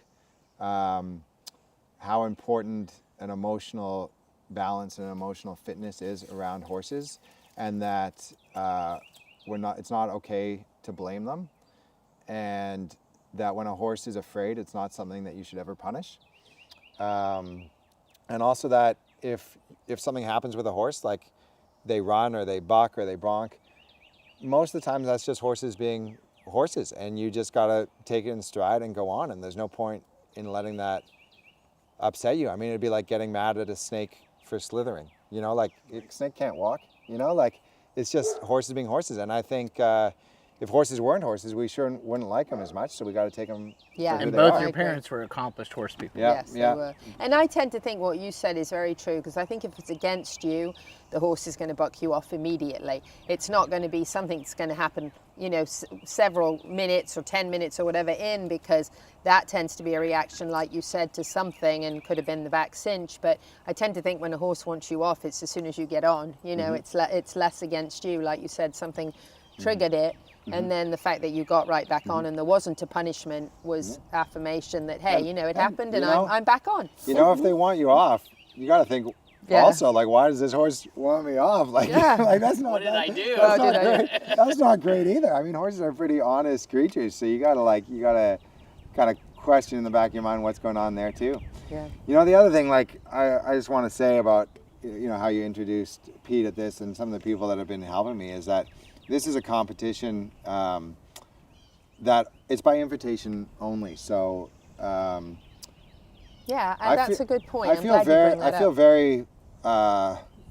how important an emotional balance and emotional fitness is around horses, and that it's not okay to blame them, and that when a horse is afraid, it's not something that you should ever punish. And also that if something happens with a horse, like they run or they buck or they bronk, most of the time that's just horses being horses, and you just gotta take it in stride and go on, and there's no point in letting that upset you. I mean, it'd be like getting mad at a snake for slithering, you know, like a snake can't walk, you know, like it's just horses being horses. And I think if horses weren't horses, we sure wouldn't like them as much, so we got to take them. Yeah, and both your parents were accomplished horse people. Yeah, yes, yeah. they were. And I tend to think what you said is very true, because I think if it's against you, the horse is going to buck you off immediately. It's not going to be something that's going to happen, you know, several minutes or 10 minutes or whatever in, because that tends to be a reaction, like you said, to something, and could have been the back cinch. But I tend to think when a horse wants you off, it's as soon as you get on. You know, it's less against you, like you said, something triggered it. And then the fact that you got right back on and there wasn't a punishment was affirmation that, hey, you know, it happened and I'm back on. You know, if they want you off, you got to think also, like, why does this horse want me off? Like, like that's not. What did I do? That's not great. That's not great either. I mean, horses are pretty honest creatures, so you gotta kind of question in the back of your mind what's going on there too. Yeah. You know, the other thing, like, I just want to say about, you know, how you introduced Pete at this and some of the people that have been helping me is that this is a competition that it's by invitation only. So yeah, and that's a good point. I feel very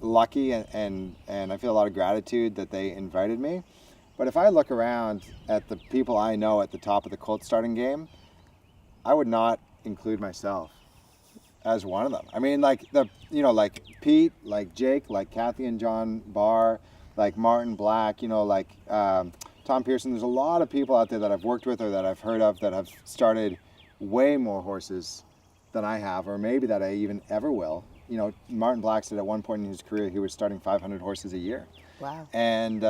lucky and I feel a lot of gratitude that they invited me. But if I look around at the people I know at the top of the colt starting game, I would not include myself as one of them. I mean, like like Pete, like Jake, like Kathy and John Barr, like Martin Black, you know, like Tom Peterson. There's a lot of people out there that I've worked with or that I've heard of that have started way more horses than I have, or maybe that I even ever will. You know, Martin Black said at one point in his career he was starting 500 horses a year. Wow. And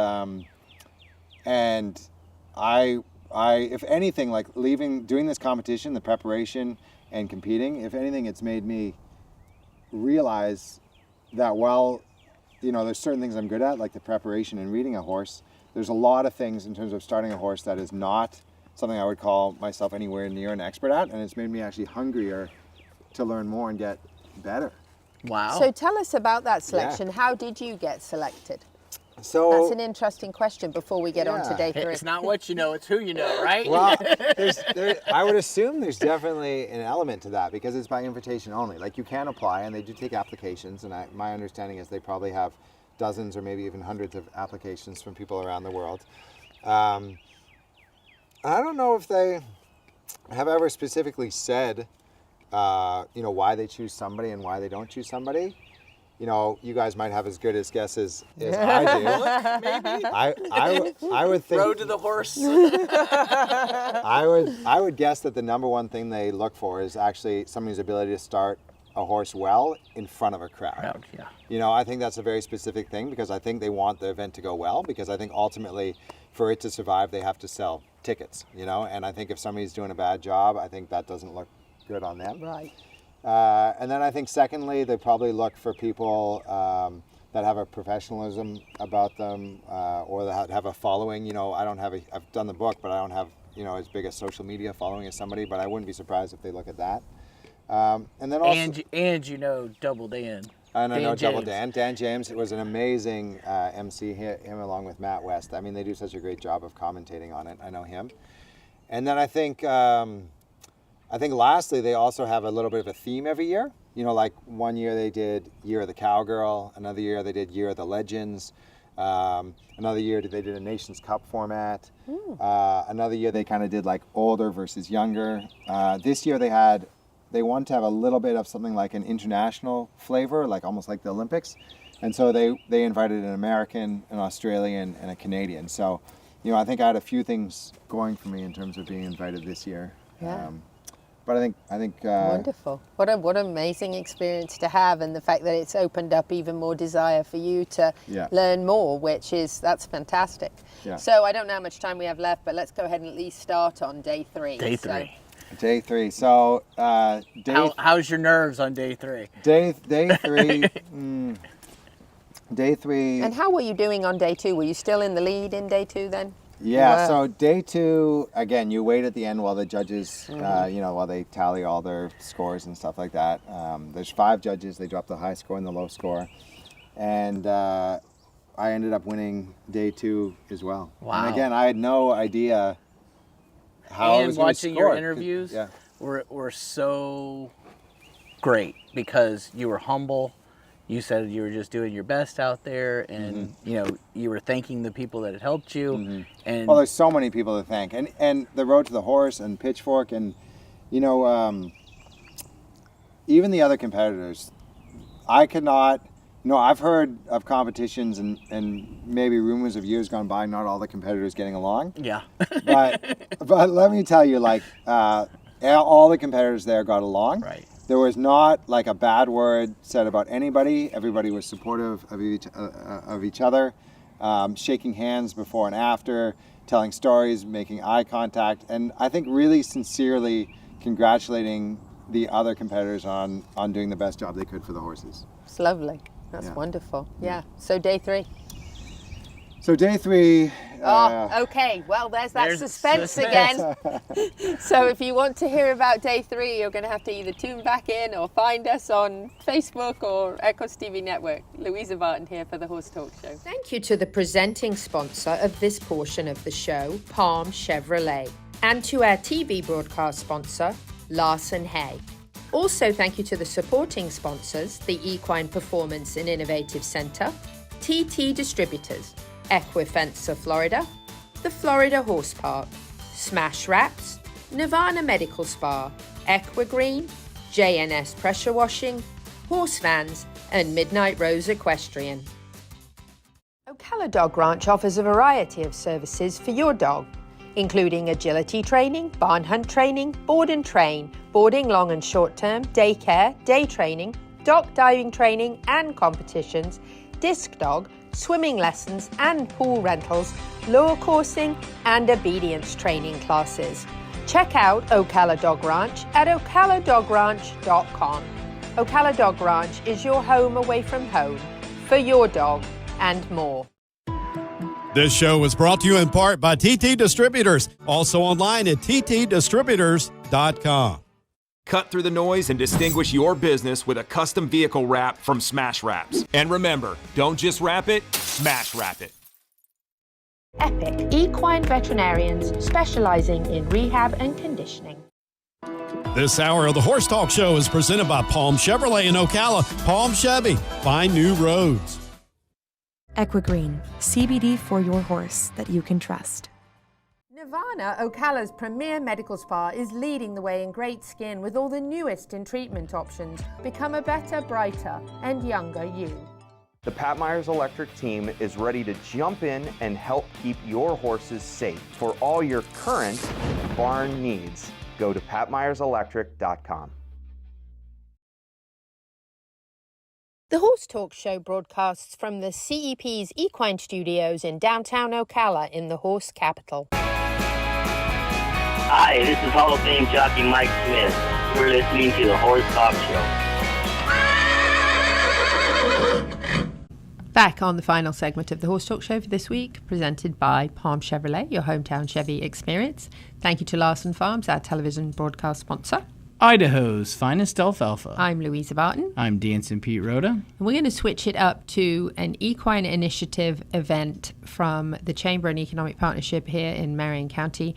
I, if anything, like doing this competition, the preparation and competing, if anything, it's made me realize that while, you know, there's certain things I'm good at, like the preparation and reading a horse, there's a lot of things in terms of starting a horse that is not something I would call myself anywhere near an expert at, and it's made me actually hungrier to learn more and get better. Wow. So tell us about that selection. Yeah. How did you get selected? So that's an interesting question before we get on to day 3. It's not what you know, it's who you know, right? Well, I would assume there's definitely an element to that because it's by invitation only. Like, you can apply, and they do take applications, and my understanding is they probably have dozens or maybe even hundreds of applications from people around the world. I don't know if they have ever specifically said, you know, why they choose somebody and why they don't choose somebody. You know, you guys might have as good as guesses as I do. Maybe. I would think. Road to the horse. I would guess that the number one thing they look for is actually somebody's ability to start a horse well in front of a crowd. Yeah. You know, I think that's a very specific thing because I think they want the event to go well, because I think ultimately for it to survive they have to sell tickets, you know, and I think if somebody's doing a bad job, I think that doesn't look good on them. Right. And then I think secondly, they probably look for people that have a professionalism about them or that have a following. You know, I've done the book, but I don't have, you know, as big a social media following as somebody, but I wouldn't be surprised if they look at that. And then also, and you know Double Dan. And I know Double Dan. Dan James was an amazing MC, him along with Matt West. I mean, they do such a great job of commentating on it. I know him. And then I think lastly, they also have a little bit of a theme every year. You know, like one year they did Year of the Cowgirl, another year they did Year of the Legends. Another year they did a Nations Cup format. Another year they kind of did like older versus younger. This year they wanted to have a little bit of something like an international flavor, like almost like the Olympics. And so they invited an American, an Australian, and a Canadian. So, I think I had a few things going for me in terms of being invited this year. Yeah. But I think wonderful. What an amazing experience to have, and the fact that it's opened up even more desire for you to learn more, that's fantastic. Yeah. So I don't know how much time we have left, but let's go ahead and at least start on day 3. Day 3. Day 3. So how's your nerves on day 3? Day 3. Day 3. And how were you doing on day 2? Were you still in the lead in day 2 then? Yeah, so day 2, again, you wait at the end while the judges, while they tally all their scores and stuff like that. There's 5 judges. They drop the high score and the low score. And I ended up winning day 2 as well. Wow. And again, I had no idea how I was going to score. And watching your interviews were so great because you were humble. You said you were just doing your best out there, and you were thanking the people that had helped you. And well, there's so many people to thank, and the Road to the Horse and Pitchfork, and even the other competitors. I could not. I've heard of competitions and maybe rumors of years gone by, not all the competitors getting along. Yeah. but let me tell you, all the competitors there got along. Right. There was not like a bad word said about anybody. Everybody was supportive of each other, shaking hands before and after, telling stories, making eye contact, and I think really sincerely congratulating the other competitors on doing the best job they could for the horses. It's lovely. That's wonderful. Yeah. So day 3. So day 3. Okay. Well, there's suspense again. So if you want to hear about day 3, you're going to have to either tune back in or find us on Facebook or Equus TV Network. Louisa Barton here for the Horse Talk Show. Thank you to the presenting sponsor of this portion of the show, Palm Chevrolet, and to our TV broadcast sponsor, Larson Hay. Also, thank you to the supporting sponsors, the Equine Performance and Innovative Center, TT Distributors, Equifence of Florida, the Florida Horse Park, Smash Wraps, Nirvana Medical Spa, Equigreen, JNS Pressure Washing, Horse Vans, and Midnight Rose Equestrian. Ocala Dog Ranch offers a variety of services for your dog, including agility training, barn hunt training, board and train, boarding long and short term, daycare, day training, dock diving training and competitions, disc dog, swimming lessons and pool rentals, lure coursing and obedience training classes. Check out Ocala Dog Ranch at ocaladogranch.com. Ocala Dog Ranch is your home away from home for your dog and more. This show was brought to you in part by TT Distributors, also online at ttdistributors.com. Cut through the noise and distinguish your business with a custom vehicle wrap from Smash Wraps. And remember, don't just wrap it, smash wrap it. Epic Equine Veterinarians specializing in rehab and conditioning. This hour of the Horse Talk Show is presented by Palm Chevrolet in Ocala. Palm Chevy, find new roads. Equigreen, CBD for your horse that you can trust. Nirvana, Ocala's premier medical spa, is leading the way in great skin with all the newest in treatment options. Become a better, brighter, and younger you. The Pat Myers Electric team is ready to jump in and help keep your horses safe. For all your current barn needs, go to patmyerselectric.com. The Horse Talk Show broadcasts from the CEP's Equine Studios in downtown Ocala in the horse capital. Hi, this is Hall of Fame jockey Mike Smith. We're listening to the Horse Talk Show. Back on the final segment of the Horse Talk Show for this week, presented by Palm Chevrolet, your hometown Chevy experience. Thank you to Larson Farms, our television broadcast sponsor. Idaho's finest alfalfa. I'm Louisa Barton. I'm Dancing Pete Rhoda. And we're going to switch it up to an equine initiative event from the Chamber and Economic Partnership here in Marion County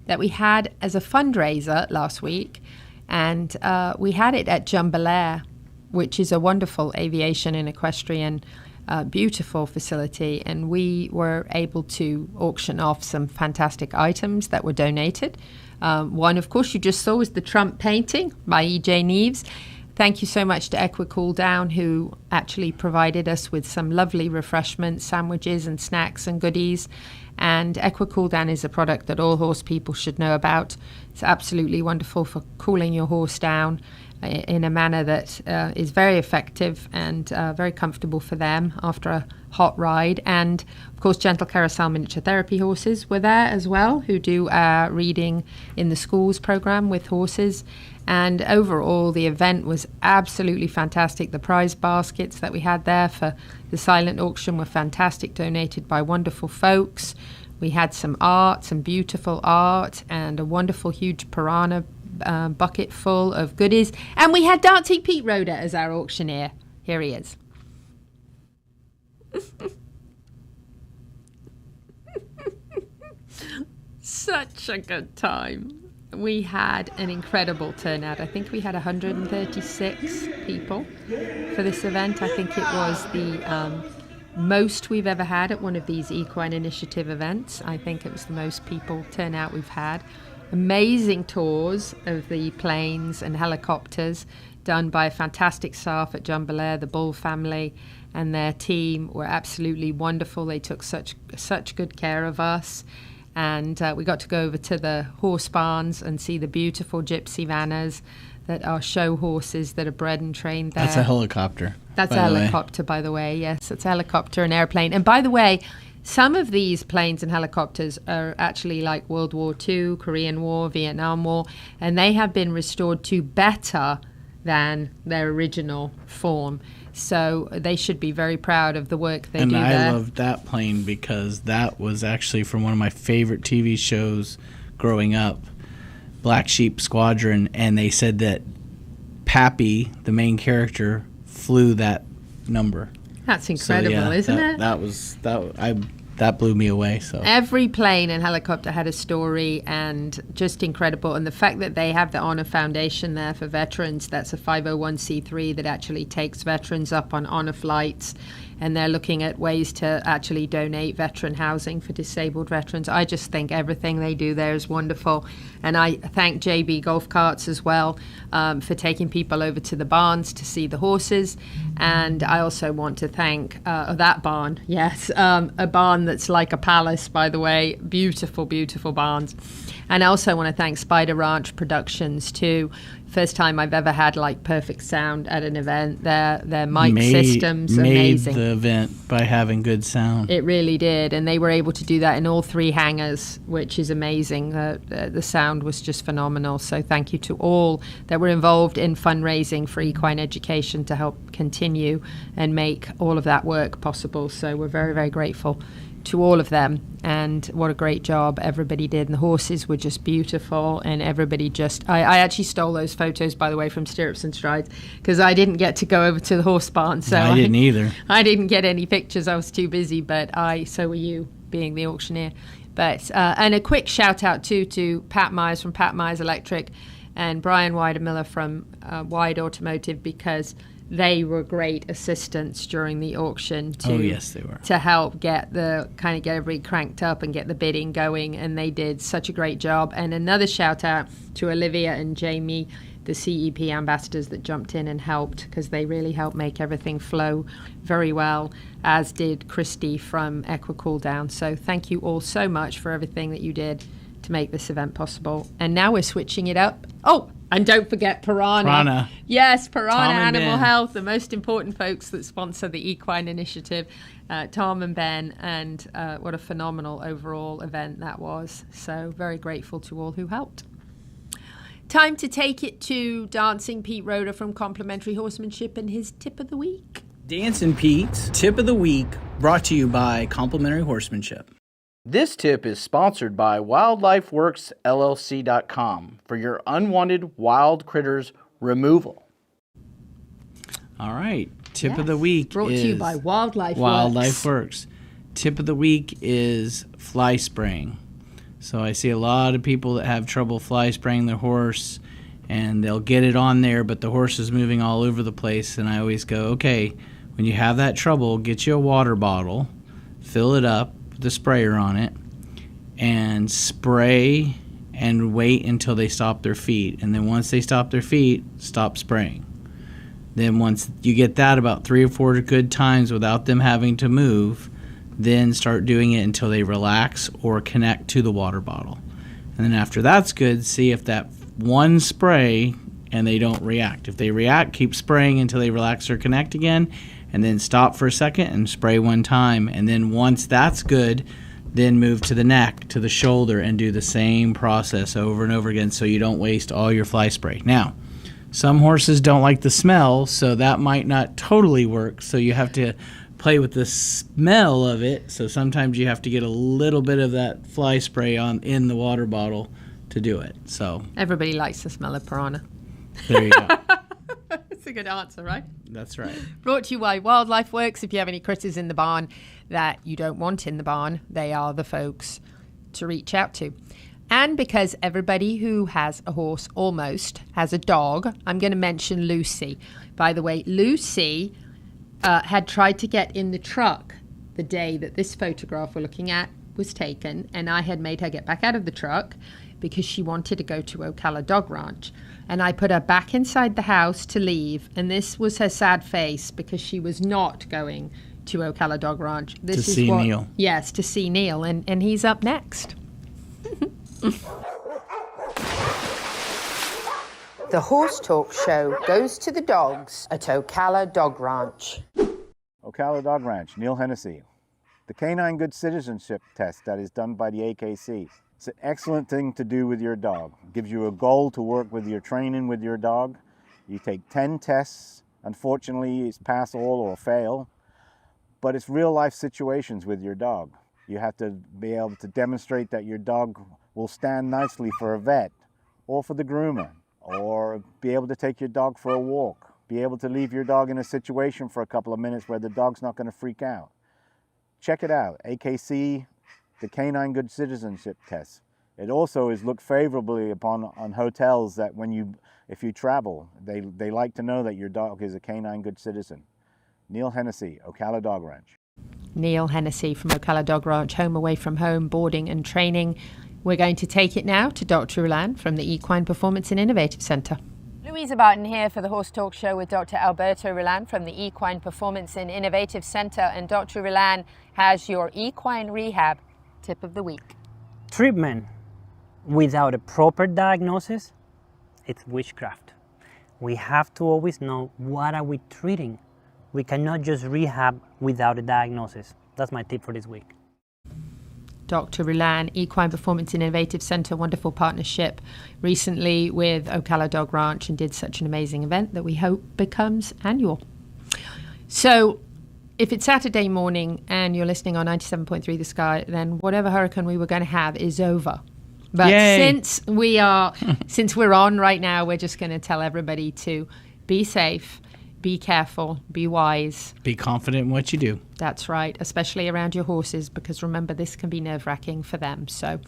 that we had as a fundraiser last week. And we had it at Jambalaya, which is a wonderful aviation and equestrian beautiful facility, and we were able to auction off some fantastic items that were donated. One, of course, you just saw was the Trump painting by E.J. Neves. Thank you so much to Equine Down, who actually provided us with some lovely refreshments, sandwiches and snacks and goodies. And Equine Down is a product that all horse people should know about. It's absolutely wonderful for cooling your horse down in a manner that is very effective and very comfortable for them after a hot ride. And of course, Gentle Carousel Miniature Therapy horses were there as well, who do reading in the schools program with horses. And overall, the event was absolutely fantastic. The prize baskets that we had there for the silent auction were fantastic, donated by wonderful folks. We had some art, some beautiful art, and a wonderful huge piranha bucket full of goodies. And we had Dancing Pete Roder as our auctioneer. Here he is. Such a good time. We had an incredible turnout. I think we had 136 people for this event. I think it was the most we've ever had at one of these Equine Initiative events. I think it was the most people turnout we've had. Amazing tours of the planes and helicopters done by a fantastic staff at Jambalaya. The Bull family and their team were absolutely wonderful. They took such good care of us. And we got to go over to the horse barns and see the beautiful gypsy vanners that are show horses that are bred and trained there. That's a helicopter. That's a helicopter, by the way. Yes, it's a helicopter and airplane. And by the way, some of these planes and helicopters are actually like World War II, Korean War, Vietnam War, and they have been restored to better than their original form. So they should be very proud of the work they do there. And I loved that plane because that was actually from one of my favorite TV shows growing up, Black Sheep Squadron, and they said that Pappy, the main character, flew that number. That's incredible, isn't it? That blew me away. So every plane and helicopter had a story, and just incredible. And the fact that they have the Honor Foundation there for veterans, that's a 501c3 that actually takes veterans up on honor flights, and they're looking at ways to actually donate veteran housing for disabled veterans. I just think everything they do there is wonderful. And I thank JB Golf Carts as well for taking people over to the barns to see the horses. And I also want to thank that barn, yes, a barn that's like a palace, by the way. Beautiful, beautiful barns. And I also want to thank Spider Ranch Productions too. First time I've ever had like perfect sound at an event. Their mic systems amazing. Made the event by having good sound. It really did, and they were able to do that in all three hangars, which is amazing. The sound was just phenomenal. So thank you to all that were involved in fundraising for equine education to help continue and make all of that work possible. So we're very, very grateful to all of them, and what a great job everybody did. And the horses were just beautiful, and everybody just I actually stole those photos, by the way, from Stirrups and Strides, because I didn't get to go over to the horse barn, so I didn't either. I didn't get any pictures. I was too busy, but so were you, being the auctioneer. But and a quick shout out too to Pat Myers from Pat Myers Electric and Brian Widermiller from Wide Automotive, because they were great assistants during the auction to help get everybody cranked up and get the bidding going, and they did such a great job. And another shout out to Olivia and Jamie, the CEP ambassadors that jumped in and helped, because they really helped make everything flow very well, as did Christy from Equine Down. So thank you all so much for everything that you did to make this event possible. And now we're switching it up. Oh, and don't forget Piranha. Yes, Piranha Animal Health, the most important folks that sponsor the Equine Initiative, Tom and Ben, and what a phenomenal overall event that was. So very grateful to all who helped. Time to take it to Dancing Pete Roder from Complementary Horsemanship and his tip of the week. Dancing Pete's tip of the week, brought to you by Complementary Horsemanship. This tip is sponsored by WildlifeWorksLLC.com for your unwanted wild critters removal. All right, tip of the week brought to you by Wildlife Works. Tip of the week is fly spraying. So I see a lot of people that have trouble fly spraying their horse, and they'll get it on there, but the horse is moving all over the place. And I always go, okay, when you have that trouble, get you a water bottle, fill it up with a sprayer on it, and spray and wait until they stop their feet. And then once they stop their feet, stop spraying. Then once you get that about 3 or 4 good times without them having to move, then start doing it until they relax or connect to the water bottle. And then after that's good, see if that one spray and they don't react. If they react, keep spraying until they relax or connect again, and then stop for a second and spray one time. And then once that's good, then move to the neck, to the shoulder, and do the same process over and over again so you don't waste all your fly spray. Now, some horses don't like the smell, so that might not totally work, so you have to play with the smell of it. So sometimes you have to get a little bit of that fly spray in the water bottle to do it. So everybody likes the smell of piranha. There you go. That's a good answer, right? That's right. Brought to you by Wildlife Works. If you have any critters in the barn that you don't want in the barn, they are the folks to reach out to. And because everybody who has a horse almost has a dog, I'm going to mention Lucy. By the way, Lucy had tried to get in the truck the day that this photograph we're looking at was taken, and I had made her get back out of the truck because she wanted to go to Ocala Dog Ranch. And I put her back inside the house to leave, and this was her sad face because she was not going to Ocala Dog Ranch. This to see Neil. Yes, to see Neil, and he's up next. The Horse Talk Show goes to the dogs at Ocala Dog Ranch. Ocala Dog Ranch, Neil Hennessy. The Canine Good Citizenship Test that is done by the AKC. It's an excellent thing to do with your dog. It gives you a goal to work with your training with your dog. You take 10 tests. Unfortunately, it's pass all or fail. But it's real life situations with your dog. You have to be able to demonstrate that your dog will stand nicely for a vet or for the groomer, or be able to take your dog for a walk, be able to leave your dog in a situation for a couple of minutes where the dog's not going to freak out. Check it out, AKC, the Canine Good Citizenship Test. It also is looked favorably upon on hotels that if you travel, they like to know that your dog is a Canine Good Citizen. Neil Hennessy, Ocala Dog Ranch. Neil Hennessy from Ocala Dog Ranch, home away from home, boarding and training. We're going to take it now to Dr. Rulan from the Equine Performance and Innovative Center. Louisa Barton here for the Horse Talk Show with Dr. Alberto Rulan from the Equine Performance and Innovative Center. And Dr. Rulan has your equine rehab tip of the week. Treatment without a proper diagnosis, it's witchcraft. We have to always know what are we treating. We cannot just rehab without a diagnosis. That's my tip for this week. Dr. Rulan, Equine Performance and Innovative Center, wonderful partnership recently with Ocala Dog Ranch, and did such an amazing event that we hope becomes annual. So if it's Saturday morning and you're listening on 97.3 The Sky, then whatever hurricane we were going to have is over. But Yay. since we're on right now, we're just going to tell everybody to be safe, be careful, be wise. Be confident in what you do. That's right, especially around your horses, because remember, this can be nerve-wracking for them. So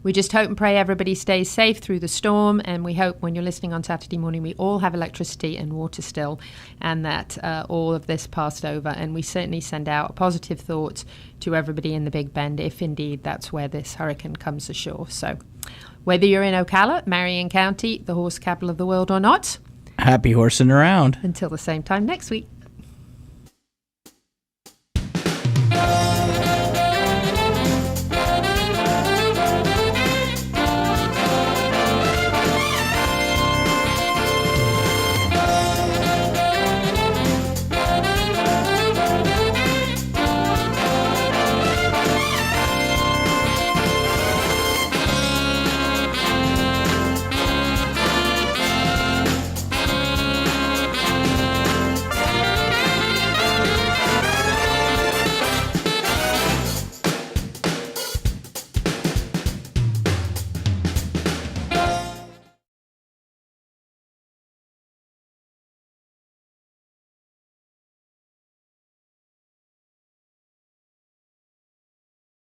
we just hope and pray everybody stays safe through the storm, and we hope when you're listening on Saturday morning, we all have electricity and water still, and that all of this passed over. And we certainly send out positive thoughts to everybody in the Big Bend, if indeed that's where this hurricane comes ashore. So whether you're in Ocala, Marion County, the horse capital of the world, or not, happy horsing around. Until the same time next week.